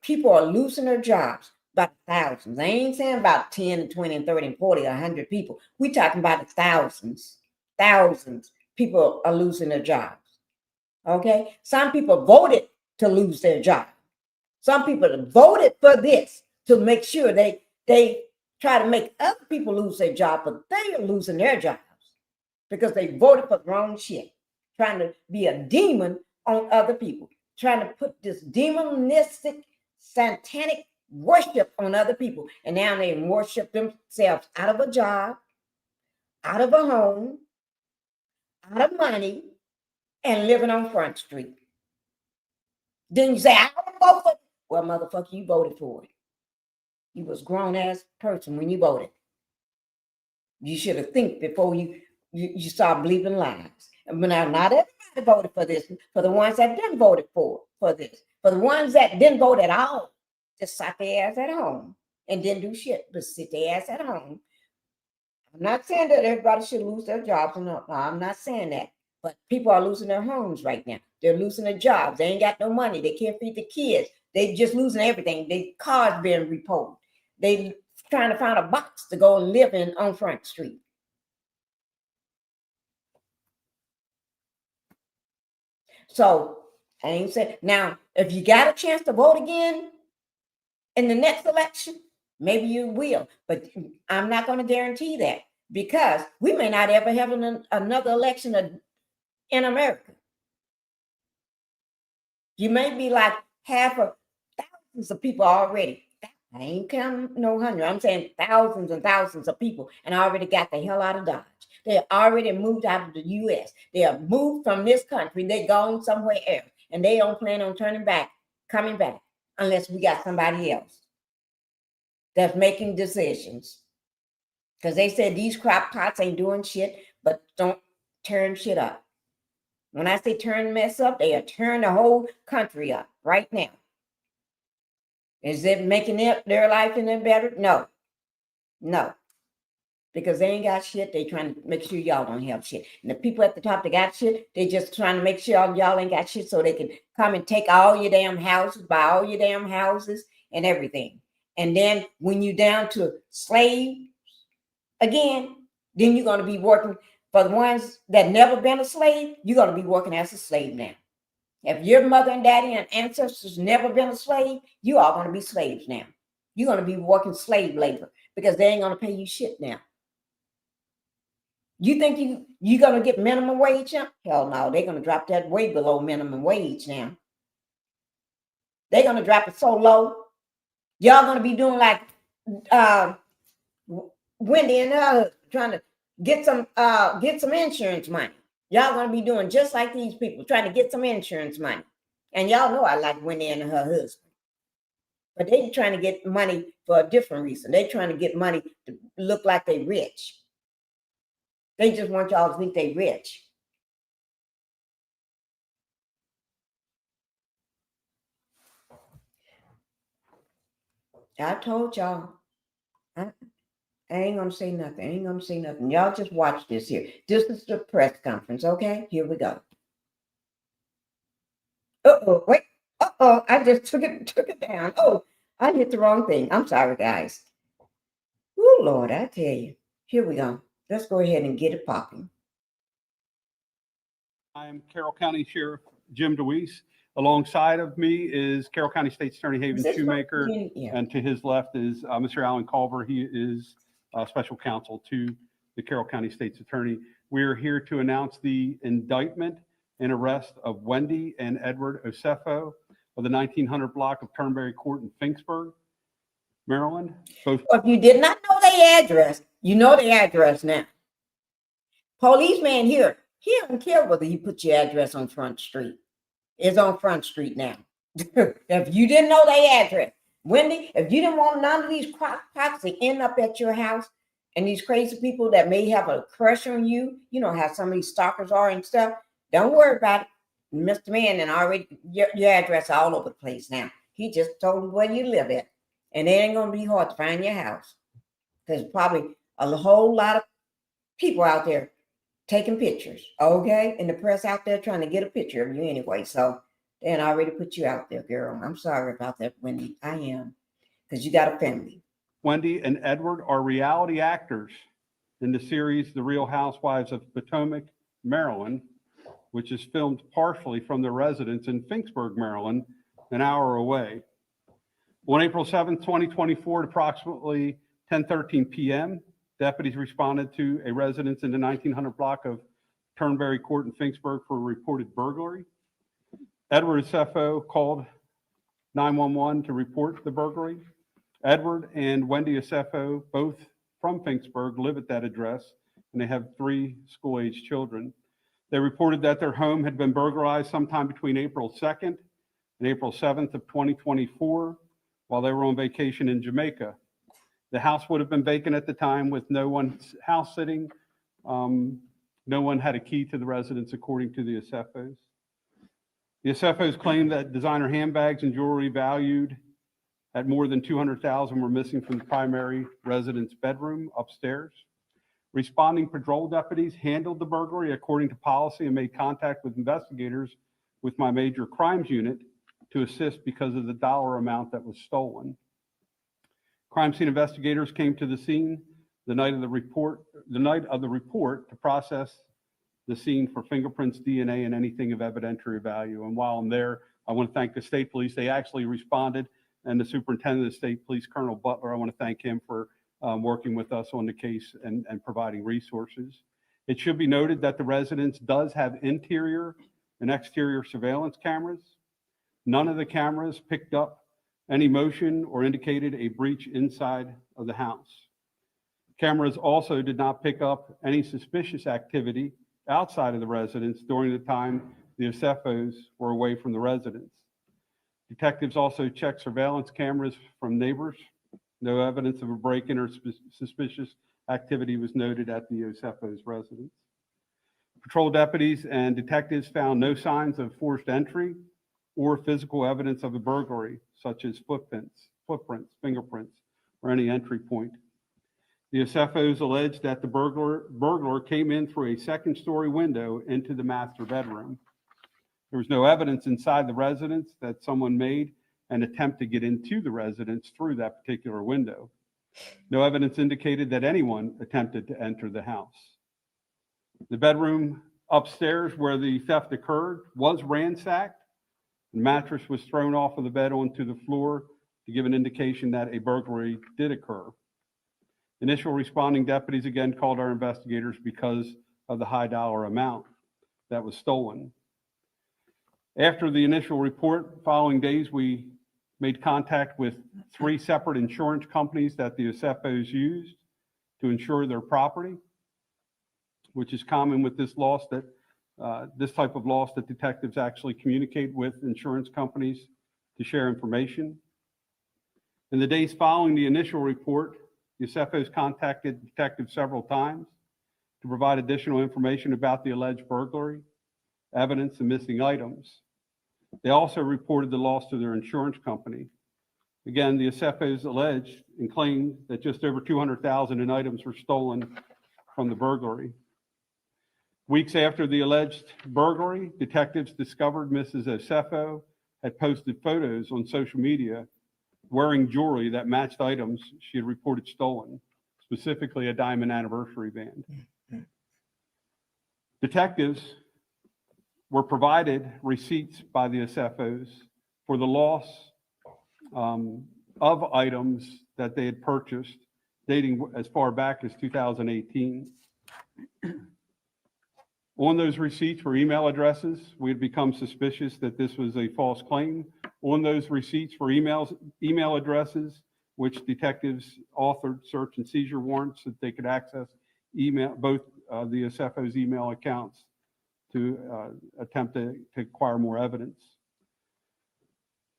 people are losing their jobs by thousands. I ain't saying about 10 and 20 and 30 and 40 or 100 people. We're talking about the thousands. Thousands people are losing their jobs. Okay? Some people voted to lose their job. Some people voted for this to make sure they try to make other people lose their job, but they are losing their jobs because they voted for the wrong shit, trying to be a demon on other people, trying to put this demonistic, satanic worship on other people. And now they worship themselves out of a job, out of a home, out of money, and living on Front Street. Then you say, I don't vote for it. Well, motherfucker, you voted for it. You was a grown-ass person when you voted. You should have think before you start believing lies. But now, not everybody voted for this. For the ones that didn't vote for this. For the ones that didn't vote at all, just sat their ass at home and didn't do shit, but sit their ass at home. I'm not saying that everybody should lose their jobs. No, I'm not saying that. But people are losing their homes right now. They're losing their jobs. They ain't got no money. They can't feed the kids. They just losing everything. Their cars being repoed. They trying to find a box to go and live in on Front Street. So I ain't saying now, if you got a chance to vote again in the next election, maybe you will. But I'm not going to guarantee that because we may not ever have another election in America. You may be like half of thousands of people already. I ain't counting no hundred. I'm saying thousands and thousands of people and already got the hell out of Dodge. They already moved out of the U.S. They have moved from this country. They're gone somewhere else. And they don't plan on coming back, unless we got somebody else that's making decisions. Because they said these crop pots ain't doing shit, but don't turn shit up. When I say turn mess up, they are turning the whole country up right now. Is it making their life any better? No. Because they ain't got shit. They trying to make sure y'all don't have shit. And the people at the top that got shit, they just trying to make sure y'all ain't got shit so they can come and take all your damn houses, buy all your damn houses and everything. And then when you down to slave again, then you're going to be working for the ones that never been a slave. You're going to be working as a slave now. If your mother and daddy and ancestors never been a slave, you are going to be slaves now. You're going to be working slave labor because they ain't going to pay you shit now. You think you're going to get minimum wage now? Hell no, they're going to drop that way below minimum wage now. They're going to drop it so low. Y'all going to be doing like Wendy and her trying to get some insurance money. Y'all going to be doing just like these people, trying to get some insurance money. And y'all know I like Wendy and her husband. But they trying to get money for a different reason. They trying to get money to look like they rich. They just want y'all to think they rich. I told y'all. I ain't going to say nothing. Y'all just watch this here. This is the press conference, okay? Here we go. Uh-oh, wait. Uh-oh, I just took it down. Oh, I hit the wrong thing. I'm sorry, guys. Oh, Lord, I tell you. Here we go. Let's go ahead and get it popping. I'm Carroll County Sheriff Jim DeWeese. Alongside of me is Carroll County State's Attorney Haven Shoemaker. Yeah. And to his left is Mr. Alan Culver. He is special counsel to the Carroll County State's Attorney. We are here to announce the indictment and arrest of Wendy and Edward Osefo of the 1900 block of Turnberry Court in Finksburg, Maryland. Both. If you did not know their address, you know their address now. Policeman here, he don't care whether you put your address on Front Street. It's on Front Street now. If you didn't know their address, Wendy, if you didn't want none of these crockpots to end up at your house, and these crazy people that may have a crush on you, you know how some of these stalkers are and stuff, don't worry about it. Mr. Man and already your address all over the place now. He just told you where you live at. And it ain't gonna be hard to find your house. There's probably a whole lot of people out there taking pictures, okay? And the press out there trying to get a picture of you anyway. So then I already put you out there, girl. I'm sorry about that, Wendy. I am. Because you got a family. Wendy and Edward are reality actors in the series The Real Housewives of Potomac, Maryland, which is filmed partially from their residence in Finksburg, Maryland, an hour away. On April 7th, 2024, at approximately 10:13 p.m., deputies responded to a residence in the 1900 block of Turnberry Court in Finksburg for a reported burglary. Edward Osefo called 911 to report the burglary. Edward and Wendy Osefo, both from Finksburg, live at that address, and they have 3 school-age children. They reported that their home had been burglarized sometime between April 2nd and April 7th of 2024 while they were on vacation in Jamaica. The house would have been vacant at the time with no one house sitting. No one had a key to the residence, according to the Osefos. The Osefos claimed that designer handbags and jewelry valued at more than $200,000 were missing from the primary residence bedroom upstairs. Responding patrol deputies handled the burglary according to policy and made contact with investigators with my major crimes unit to assist because of the dollar amount that was stolen. Crime scene investigators came to the scene the night of the report to process the scene for fingerprints, DNA, and anything of evidentiary value. And while I'm there, I want to thank the state police. They actually responded, and the superintendent of the state police, Colonel Butler, I want to thank him for working with us on the case and providing resources. It should be noted that the residence does have interior and exterior surveillance cameras. None of the cameras picked up any motion or indicated a breach inside of the house. Cameras also did not pick up any suspicious activity outside of the residence during the time the Osefos were away from the residence. Detectives also checked surveillance cameras from neighbors. No evidence of a break-in or suspicious activity was noted at the Osefos' residence. Patrol deputies and detectives found no signs of forced entry or physical evidence of a burglary, such as footprints, fingerprints, or any entry point. The Osefos alleged that the burglar came in through a second-story window into the master bedroom. There was no evidence inside the residence that someone made an attempt to get into the residence through that particular window. No evidence indicated that anyone attempted to enter the house. The bedroom upstairs where the theft occurred was ransacked. The mattress was thrown off of the bed onto the floor to give an indication that a burglary did occur. Initial responding deputies again called our investigators because of the high dollar amount that was stolen. After the initial report, following days, we made contact with 3 separate insurance companies that the Osefos used to insure their property, which is common with this loss that this type of loss that detectives actually communicate with insurance companies to share information. In the days following the initial report, the Osefos contacted detectives several times to provide additional information about the alleged burglary, evidence, and missing items. They also reported the loss to their insurance company. Again, the Osefos alleged and claimed that just over $200,000 in items were stolen from the burglary. Weeks after the alleged burglary, detectives discovered Mrs. Osefo had posted photos on social media wearing jewelry that matched items she had reported stolen, specifically a diamond anniversary band. Detectives were provided receipts by the Osefos for the loss of items that they had purchased dating as far back as 2018. On those receipts were email addresses. We had become suspicious that this was a false claim. On those receipts were email addresses, which detectives authored search and seizure warrants so that they could access both the Osefos' email accounts to attempt to acquire more evidence.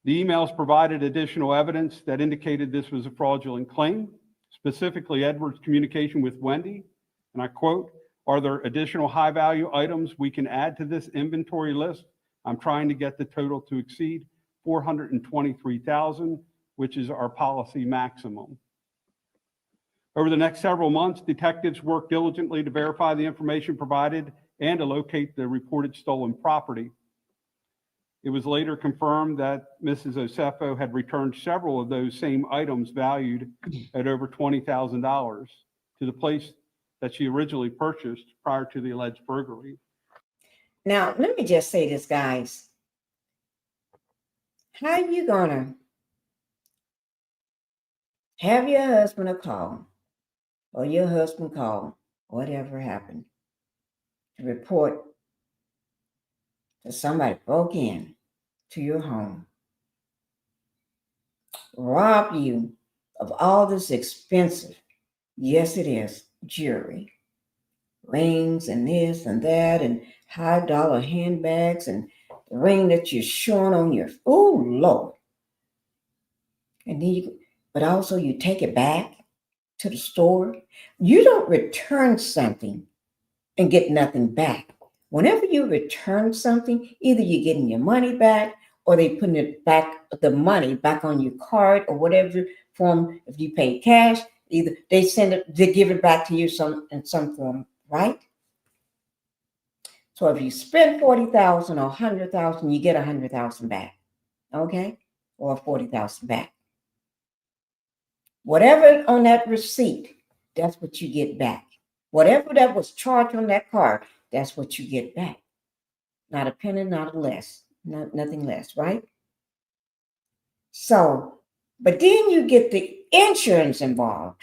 The emails provided additional evidence that indicated this was a fraudulent claim, specifically Edward's communication with Wendy, and I quote, "Are there additional high-value items we can add to this inventory list? I'm trying to get the total to exceed $423,000, which is our policy maximum." Over the next several months, detectives worked diligently to verify the information provided and to locate the reported stolen property. It was later confirmed that Mrs. Osefo had returned several of those same items valued at over $20,000 to the place that she originally purchased prior to the alleged burglary. Now, let me just say this, guys. How are you gonna have your husband a call or your husband call, whatever happened, to report that somebody broke in to your home, robbed you of all this expensive, yes it is, jewelry, rings and this and that, and high dollar handbags, and the ring that you're showing on your, oh Lord. And then but also you take it back to the store. You don't return something and get nothing back. Whenever you return something, either you're getting your money back or they putting it back, the money back on your card or whatever form. If you pay cash, either they send it, they give it back to you in some form, right? So if you spend $40,000 or $100,000, you get $100,000 back, okay, or $40,000 back. Whatever on that receipt, that's what you get back. Whatever that was charged on that card, that's what you get back. Not a penny, not a less, nothing less, right? So, but then you get the insurance involved.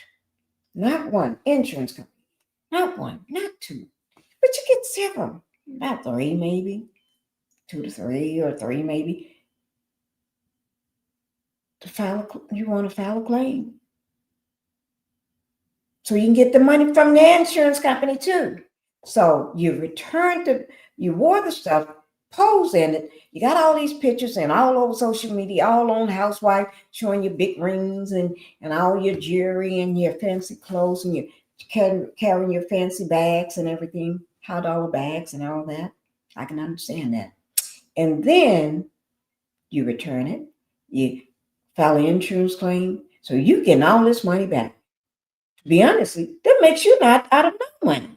Not one insurance company, not one, not two, but you get several, about three maybe, 2 to 3 or 3 maybe. You want to file a claim. So you can get the money from the insurance company too. So you you wore the stuff, pose in it. You got all these pictures and all over social media, all on Housewife, showing your big rings and all your jewelry and your fancy clothes, and you're carrying your fancy bags and everything, high dollar bags and all that. I can understand that. And then you return it, you file an insurance claim, so you getting all this money back. To be honest, that makes you not out of no money.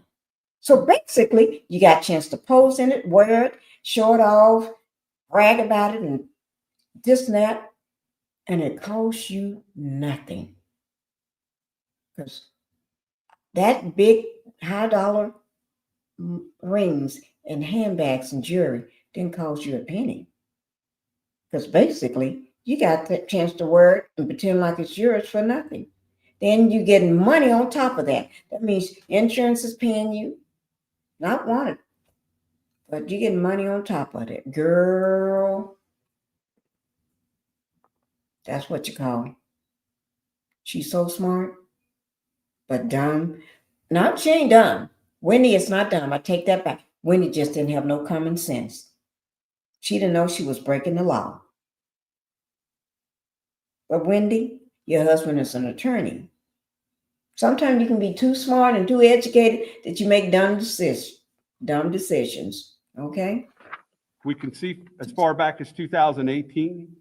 So basically, you got a chance to pose in it, wear it, show it off, brag about it, and this and that, and it costs you nothing. Because that big high dollar rings and handbags and jewelry didn't cost you a penny. Because basically, you got the chance to wear it and pretend like it's yours for nothing. Then you're getting money on top of that. That means insurance is paying you, not wanted, but you're getting money on top of it. Girl, that's what you call. She's so smart, but dumb. No, she ain't dumb. Wendy is not dumb. I take that back. Wendy just didn't have no common sense. She didn't know she was breaking the law. But Wendy, your husband is an attorney. Sometimes you can be too smart and too educated that you make dumb decisions, okay? We can see as far back as 2018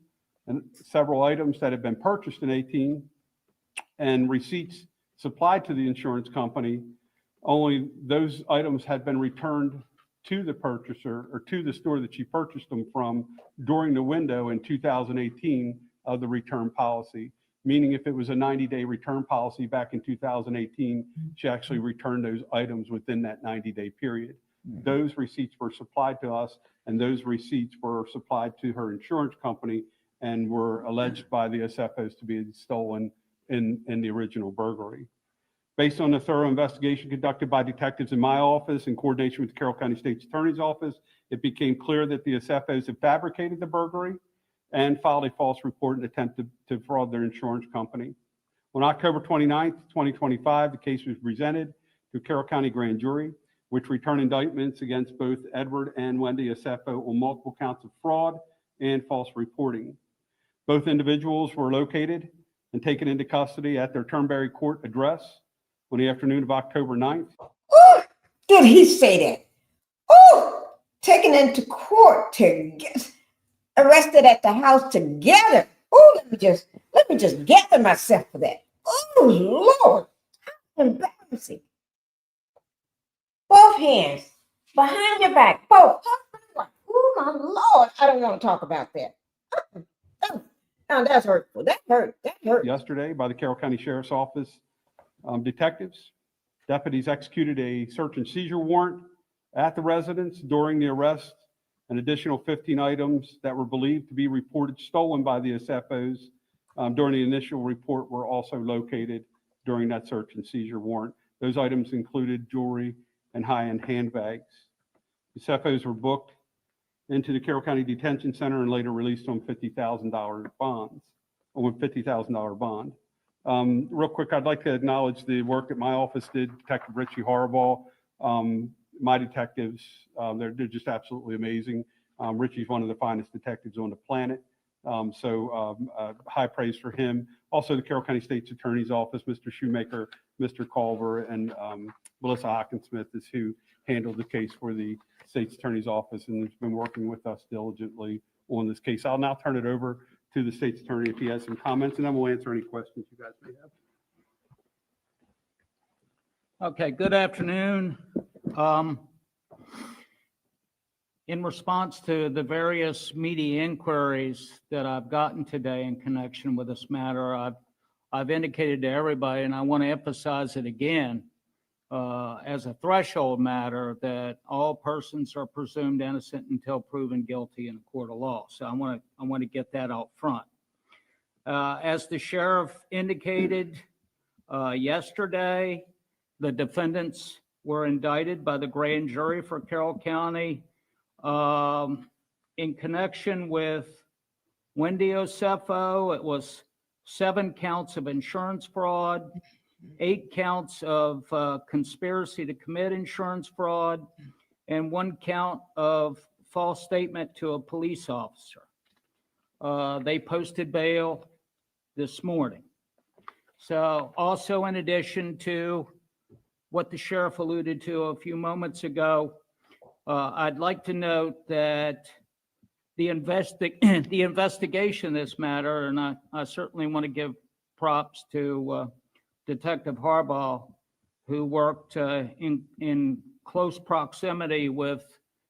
and several items that have been purchased in 18 and receipts supplied to the insurance company, only those items had been returned to the purchaser or to the store that she purchased them from during the window in 2018 of the return policy. Meaning if it was a 90-day return policy back in 2018, she actually returned those items within that 90-day period. Those receipts were supplied to us, and those receipts were supplied to her insurance company and were alleged by the Osefos to be stolen in the original burglary. Based on a thorough investigation conducted by detectives in my office in coordination with the Carroll County State's Attorney's Office, it became clear that the Osefos had fabricated the burglary and filed a false report and attempted to fraud their insurance company. On October 29th, 2025, the case was presented to Carroll County Grand Jury, which returned indictments against both Edward and Wendy Osefo on multiple counts of fraud and false reporting. Both individuals were located and taken into custody at their Turnberry Court address on the afternoon of October 9th. Oh, did he say that? Oh, taken into court to get arrested at the house together. Oh, let me just gather myself for that. Oh, Lord, embarrassing. Both hands behind your back, both. Oh, my Lord, I don't want to talk about that. Oh, that's hurtful. That hurt. Yesterday by the Carroll County Sheriff's Office detectives. Deputies executed a search and seizure warrant at the residence during the arrest. An additional 15 items that were believed to be reported stolen by the Osefos during the initial report were also located during that search and seizure warrant. Those items included jewelry and high-end handbags. The Osefos were booked into the Carroll County Detention Center and later released on $50,000 bonds, on $50,000 bond. Real quick, I'd like to acknowledge the work that my office did, Detective Richie Harbaugh. My detectives, they're just absolutely amazing. Richie's one of the finest detectives on the planet. High praise for him. Also, the Carroll County State's Attorney's Office, Mr. Shoemaker, Mr. Culver, and Melissa Hockensmith is who handled the case for the State's Attorney's Office and has been working with us diligently on this case. I'll now turn it over to the State's Attorney if he has some comments, and then we'll answer any questions you guys may have. Okay, good afternoon. In response to the various media inquiries that I've gotten today in connection with this matter, I've indicated to everybody, and I want to emphasize it again, as a threshold matter, that all persons are presumed innocent until proven guilty in a court of law. So I want to get that out front. As the sheriff indicated yesterday, the defendants were indicted by the grand jury for Carroll County in connection with Wendy Osefo. It was 7 counts of insurance fraud, 8 counts of conspiracy to commit insurance fraud, and 1 count of false statement to a police officer. They posted bail this morning. So also, in addition to what the sheriff alluded to a few moments ago, I'd like to note that the investigation in this matter, and I certainly want to give props to Detective Harbaugh, who worked in close proximity with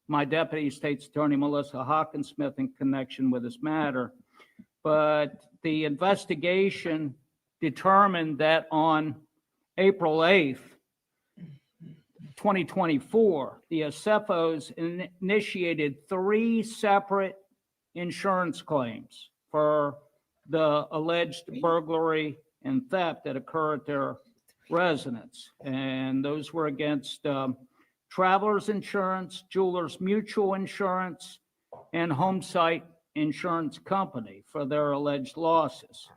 my Deputy State's Attorney, Melissa Hockensmith, in connection with this matter. But the investigation determined that on April 8th, 2024, the Osefos initiated 3 separate insurance claims for the alleged burglary and theft that occurred at their residence. And those were against Travelers Insurance, Jewelers Mutual Insurance, and Homesite Insurance Company for their alleged losses.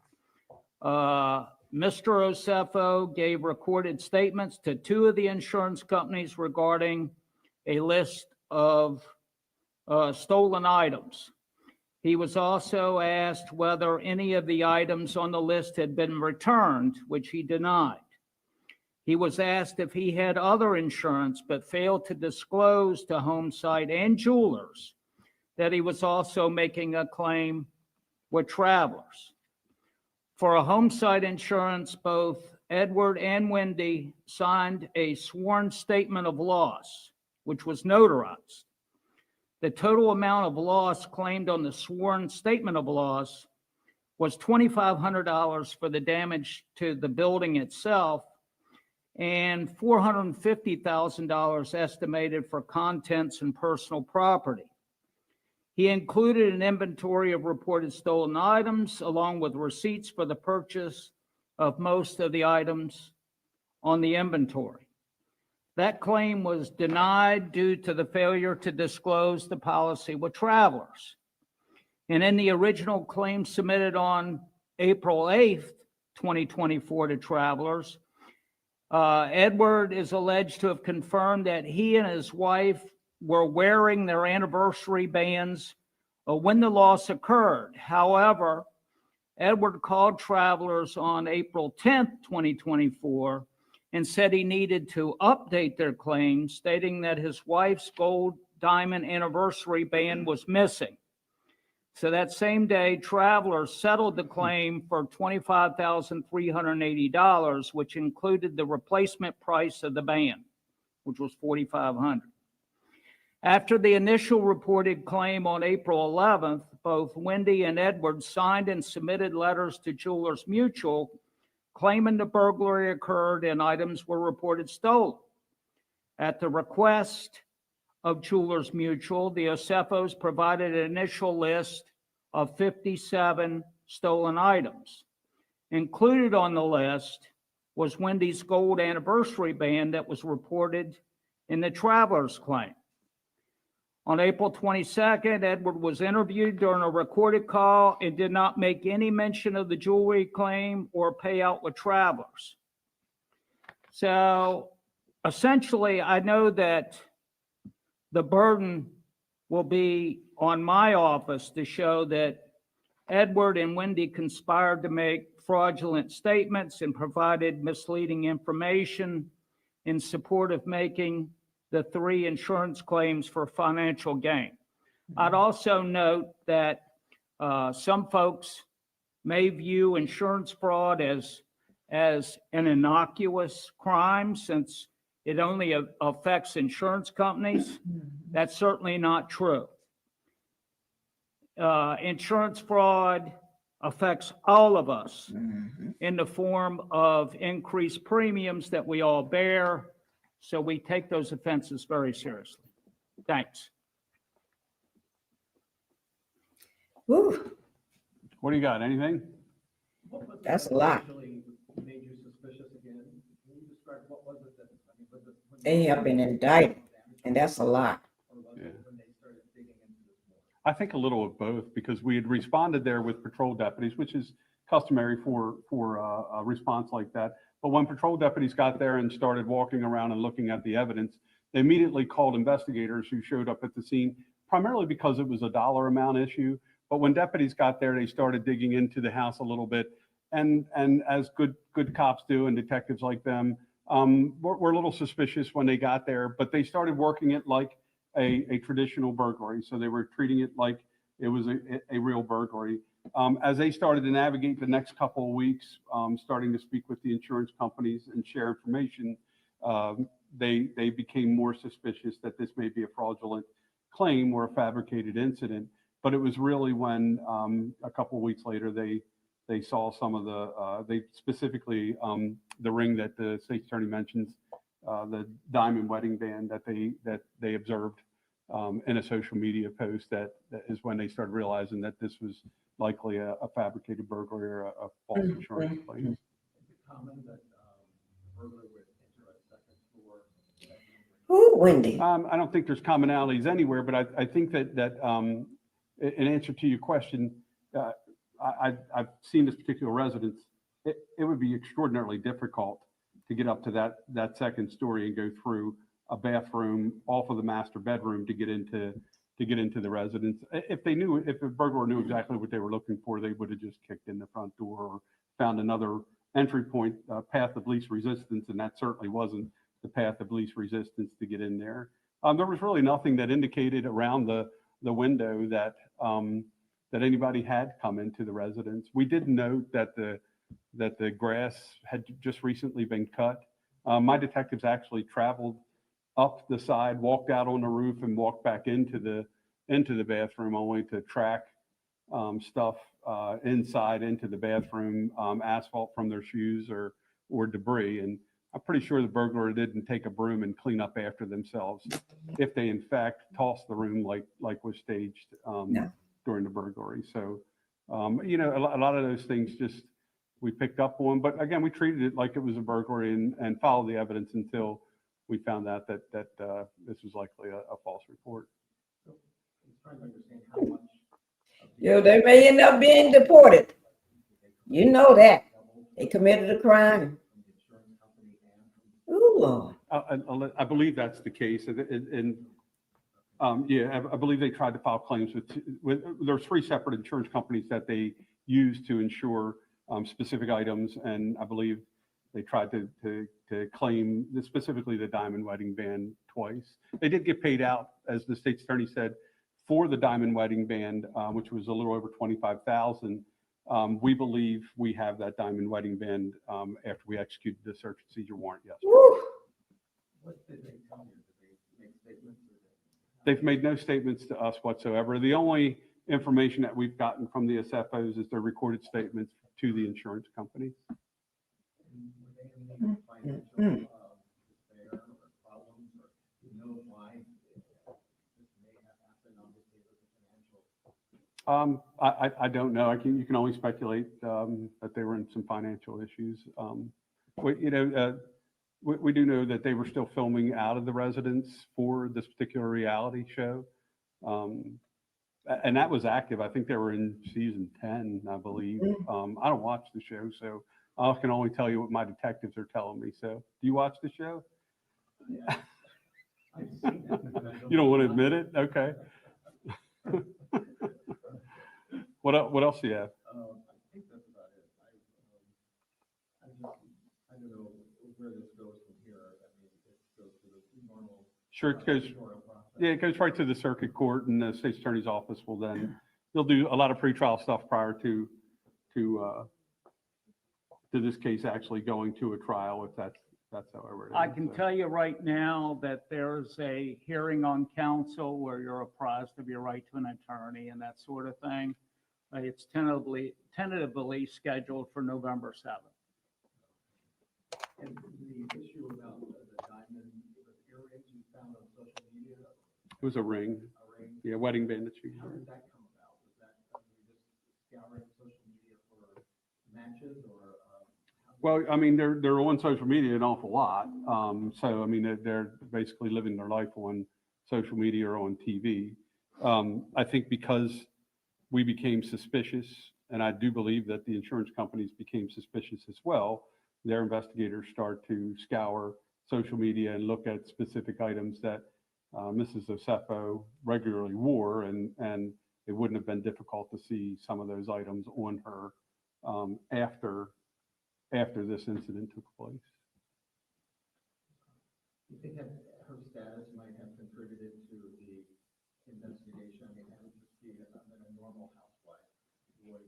Mr. Osefo gave recorded statements to 2 of the insurance companies regarding a list of stolen items. He was also asked whether any of the items on the list had been returned, which he denied. He was asked if he had other insurance, but failed to disclose to Homesite and Jewelers that he was also making a claim with Travelers. For a Homesite insurance, both Edward and Wendy signed a sworn statement of loss, which was notarized. The total amount of loss claimed on the sworn statement of loss was $2,500 for the damage to the building itself and $450,000 estimated for contents and personal property. He included an inventory of reported stolen items along with receipts for the purchase of most of the items on the inventory. That claim was denied due to the failure to disclose the policy with Travelers. And in the original claim submitted on April 8th, 2024 to Travelers, Edward is alleged to have confirmed that he and his wife were wearing their anniversary bands when the loss occurred. However, Edward called Travelers on April 10th, 2024, and said he needed to update their claims, stating that his wife's gold diamond anniversary band was missing. So that same day, Travelers settled the claim for $25,380, which included the replacement price of the band, which was $4,500. After the initial reported claim on April 11th, both Wendy and Edward signed and submitted letters to Jewelers Mutual claiming the burglary occurred and items were reported stolen. At the request of Jewelers Mutual, the Osefos provided an initial list of 57 stolen items. Included on the list was Wendy's gold anniversary band that was reported in the Travelers claim. On April 22nd, Edward was interviewed during a recorded call and did not make any mention of the jewelry claim or payout with Travelers. So essentially, I know that the burden will be on my office to show that Edward and Wendy conspired to make fraudulent statements and provided misleading information in support of making the 3 insurance claims for financial gain. I'd also note that some folks may view insurance fraud as an innocuous crime since it only affects insurance companies. That's certainly not true. Insurance fraud affects all of us in the form of increased premiums that we all bear. So we take those offenses very seriously. Thanks. Whew, What do you got? Anything? that's a lot. They have been indicted, and that's a lot. Yeah. I think a little of both, because we had responded there with patrol deputies, which is customary for a response like that. But when patrol deputies got there and started walking around and looking at the evidence, they immediately called investigators who showed up at the scene, primarily because it was a dollar amount issue. But when deputies got there, they started digging into the house a little bit. And as good cops do, and detectives like them, were a little suspicious when they got there, but they started working it like a traditional burglary. So they were treating it like it was a real burglary. As they started to navigate the next couple of weeks, starting to speak with the insurance companies and share information, they became more suspicious that this may be a fraudulent claim or a fabricated incident. But it was really when a couple of weeks later they saw some of they specifically the ring that the state attorney mentions, the diamond wedding band that they observed in a social media post. That is when they started realizing that this was likely a fabricated burglary or a false insurance claim. Who, Wendy? I don't think there's commonalities anywhere, but I think that in answer to your question, I've seen this particular residence. It would be extraordinarily difficult to get up to that second story and go through a bathroom off of the master bedroom to get into the residence. If a burglar knew exactly what they were looking for, they would have just kicked in the front door or found another entry point, path of least resistance, and that certainly wasn't the path of least resistance to get in there. There was really nothing that indicated around the window that anybody had come into the residence. We did note that the grass had just recently been cut. My detectives actually traveled up the side, walked out on the roof, and walked back into the bathroom, only to track stuff inside into the bathroom, asphalt from their shoes or debris. And I'm pretty sure the burglar didn't take a broom and clean up after themselves if they in fact tossed the room like was staged during the burglary. So, a lot of those things just we picked up on, but again, we treated it like it was a burglary and followed the evidence until we found out that this was likely a false report. They may end up being deported. You know that. They committed a crime. Ooh, Lord. I believe that's the case. I believe they tried to file claims with there's 3 separate insurance companies that they used to ensure specific items, and I believe they tried to claim specifically the diamond wedding band twice. They did get paid out, as the state's attorney said, for the diamond wedding band, which was a little over $25,000. We believe we have that diamond wedding band after we executed the search and seizure warrant yesterday. What did they tell you? Did they make statements? They've made no statements to us whatsoever. The only information that we've gotten from the SFOs is their recorded statements to the insurance companies. I don't know. You can only speculate that they were in some financial issues. We do know that they were still filming out of the residence for this particular reality show. And that was active. I think they were in season 10, I believe. I don't watch the show, so I can only tell you what my detectives are telling me. So do you watch the show? Yeah. You don't want to admit it? Okay. What else do you have? I think that's about it. I don't know where this goes from here. I mean, it goes to the normal. Sure, it goes. Yeah, it goes right to the circuit court, and the state's attorney's office will then they'll do a lot of pretrial stuff prior to this case actually going to a trial, if that's however it is. I can tell you right now that there's a hearing on counsel where you're apprised of your right to an attorney and that sort of thing. It's tentatively scheduled for November 7th. And the issue about the diamond earrings you found on social media. It was a ring. Yeah, wedding band that she. How did that come about? Was that just scouring social media for matches, or? Well, I mean, they're on social media an awful lot. So I mean, they're basically living their life on social media or on TV. I think because we became suspicious, and I do believe that the insurance companies became suspicious as well. Their investigators start to scour social media and look at specific items that Mrs. Osefo regularly wore, and it wouldn't have been difficult to see some of those items on her after this incident took place. Do you think that her status might have contributed to the investigation? I mean, that would just be a normal housewife. Would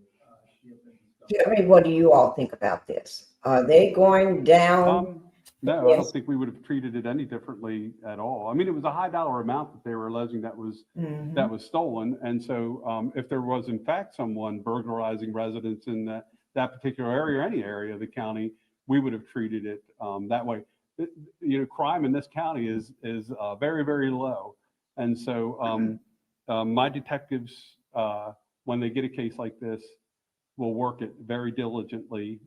she have been discovered? I mean, what do you all think about this? Are they going down? No, I don't think we would have treated it any differently at all. I mean, it was a high dollar amount that they were alleging that was stolen, and so if there was in fact someone burglarizing residents in that particular area or any area of the county, we would have treated it that way. Crime in this county is very, very low, and so my detectives, when they get a case like this, will work it very diligently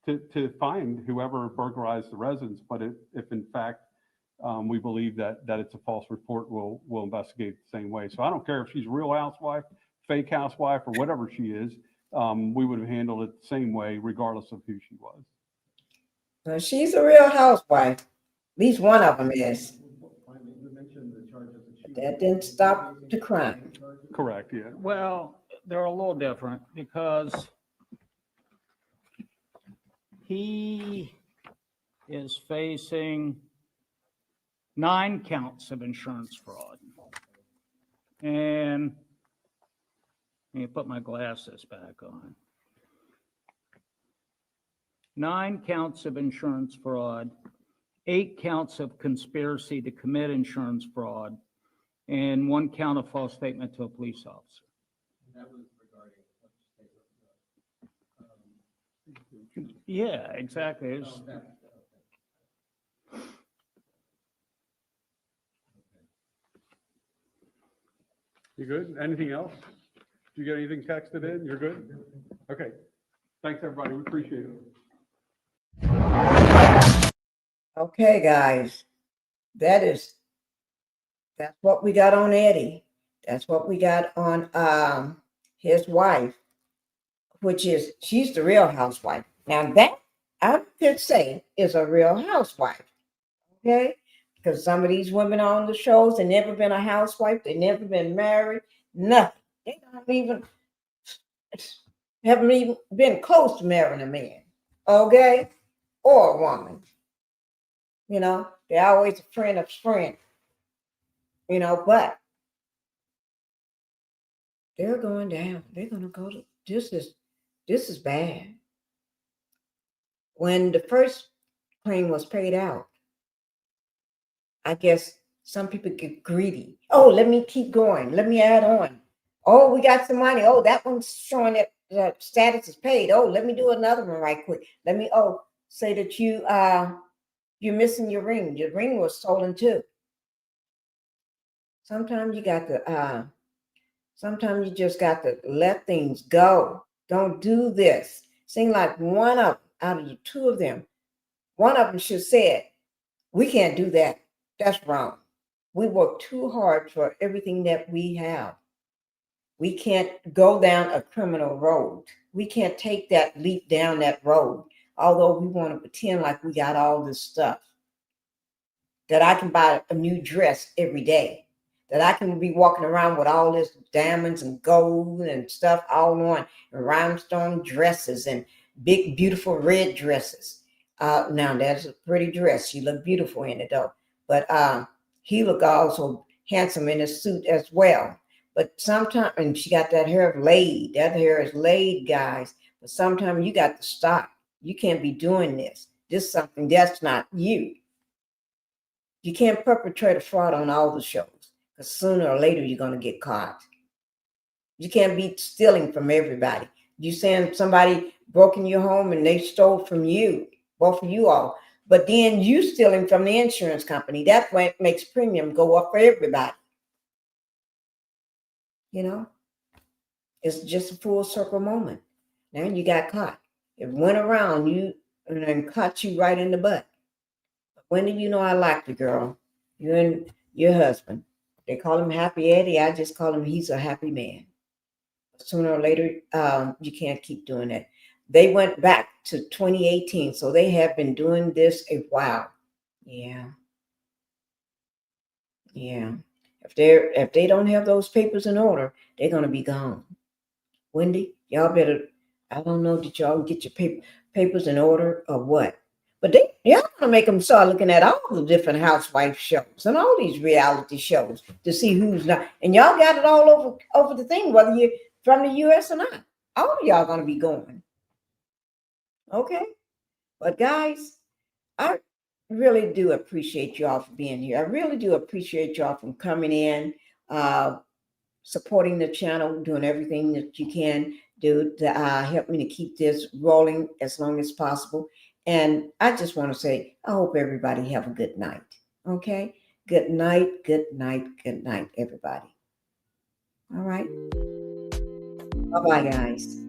to find whoever burglarized the residence. But if in fact we believe that it's a false report, we'll investigate the same way. So I don't care if she's a real housewife, fake housewife, or whatever she is. We would have handled it the same way, regardless of who she was. Well, she's a real housewife. At least one of them is. That didn't stop the crime. Correct, yeah. Well, they're a little different because he is facing 9 counts of insurance fraud. And let me put my glasses back on. 9 counts of insurance fraud, 8 counts of conspiracy to commit insurance fraud, and 1 count of false statement to a police officer. That was regarding. Yeah, exactly. You good? Anything else? Did you get anything texted in? You're good? Okay. Thanks, everybody. We appreciate it. Okay, guys. That's what we got on Eddie. That's what we got on his wife, which is, she's the real housewife. Now that I could say is a real housewife. Okay? Because some of these women on the shows, they never been a housewife, they never been married, nothing. They don't even, haven't even been close to marrying a man, okay, or a woman. You know, they're always a friend of friend. You know, but they're going down. They're gonna go to this is bad. When the first claim was paid out, I guess some people get greedy. Oh, let me keep going. Let me add on. Oh, we got some money. Oh, that one's showing that the status is paid. Oh, let me do another one right quick. Let me say that you're missing your ring. Your ring was stolen too. Sometimes you got to sometimes you just got to let things go. Don't do this. Seem like one of out of the two of them, one of them should say, we can't do that. That's wrong. We work too hard for everything that we have. We can't go down a criminal road. We can't take that leap down that road. Although we want to pretend like we got all this stuff. That I can buy a new dress every day. That I can be walking around with all this diamonds and gold and stuff all on. And rhinestone dresses and big, beautiful red dresses. Now that's a pretty dress. She looked beautiful in it though. But he looked also handsome in his suit as well. But sometimes, and she got that hair laid. That hair is laid, guys. But sometimes you got to stop. You can't be doing this. This is something that's not you. You can't perpetrate a fraud on all the shows. Because sooner or later, you're going to get caught. You can't be stealing from everybody. You saying somebody broke in your home and they stole from you, both of you all. But then you stealing from the insurance company. That way makes premium go up for everybody. You know, it's just a full circle moment. Now you got caught. It went around you and caught you right in the butt. When did you know I liked you, girl? You and your husband. They call him Happy Eddie. I just call him he's a happy man. Sooner or later, you can't keep doing that. They went back to 2018, so they have been doing this a while. Yeah. If they don't have those papers in order, they're gonna be gone. Wendy, y'all better. I don't know, did y'all get your papers in order or what? But y'all gonna make them start looking at all the different housewife shows and all these reality shows to see who's not. And y'all got it all over the thing, whether you're from the U.S. or not. All of y'all gonna be going. Okay, but guys, I really do appreciate y'all for being here. I really do appreciate y'all from coming in, supporting the channel, doing everything that you can do to help me to keep this rolling as long as possible. And I just want to say, I hope everybody have a good night. Okay? Good night, good night, good night, everybody. All right. Bye-bye, guys.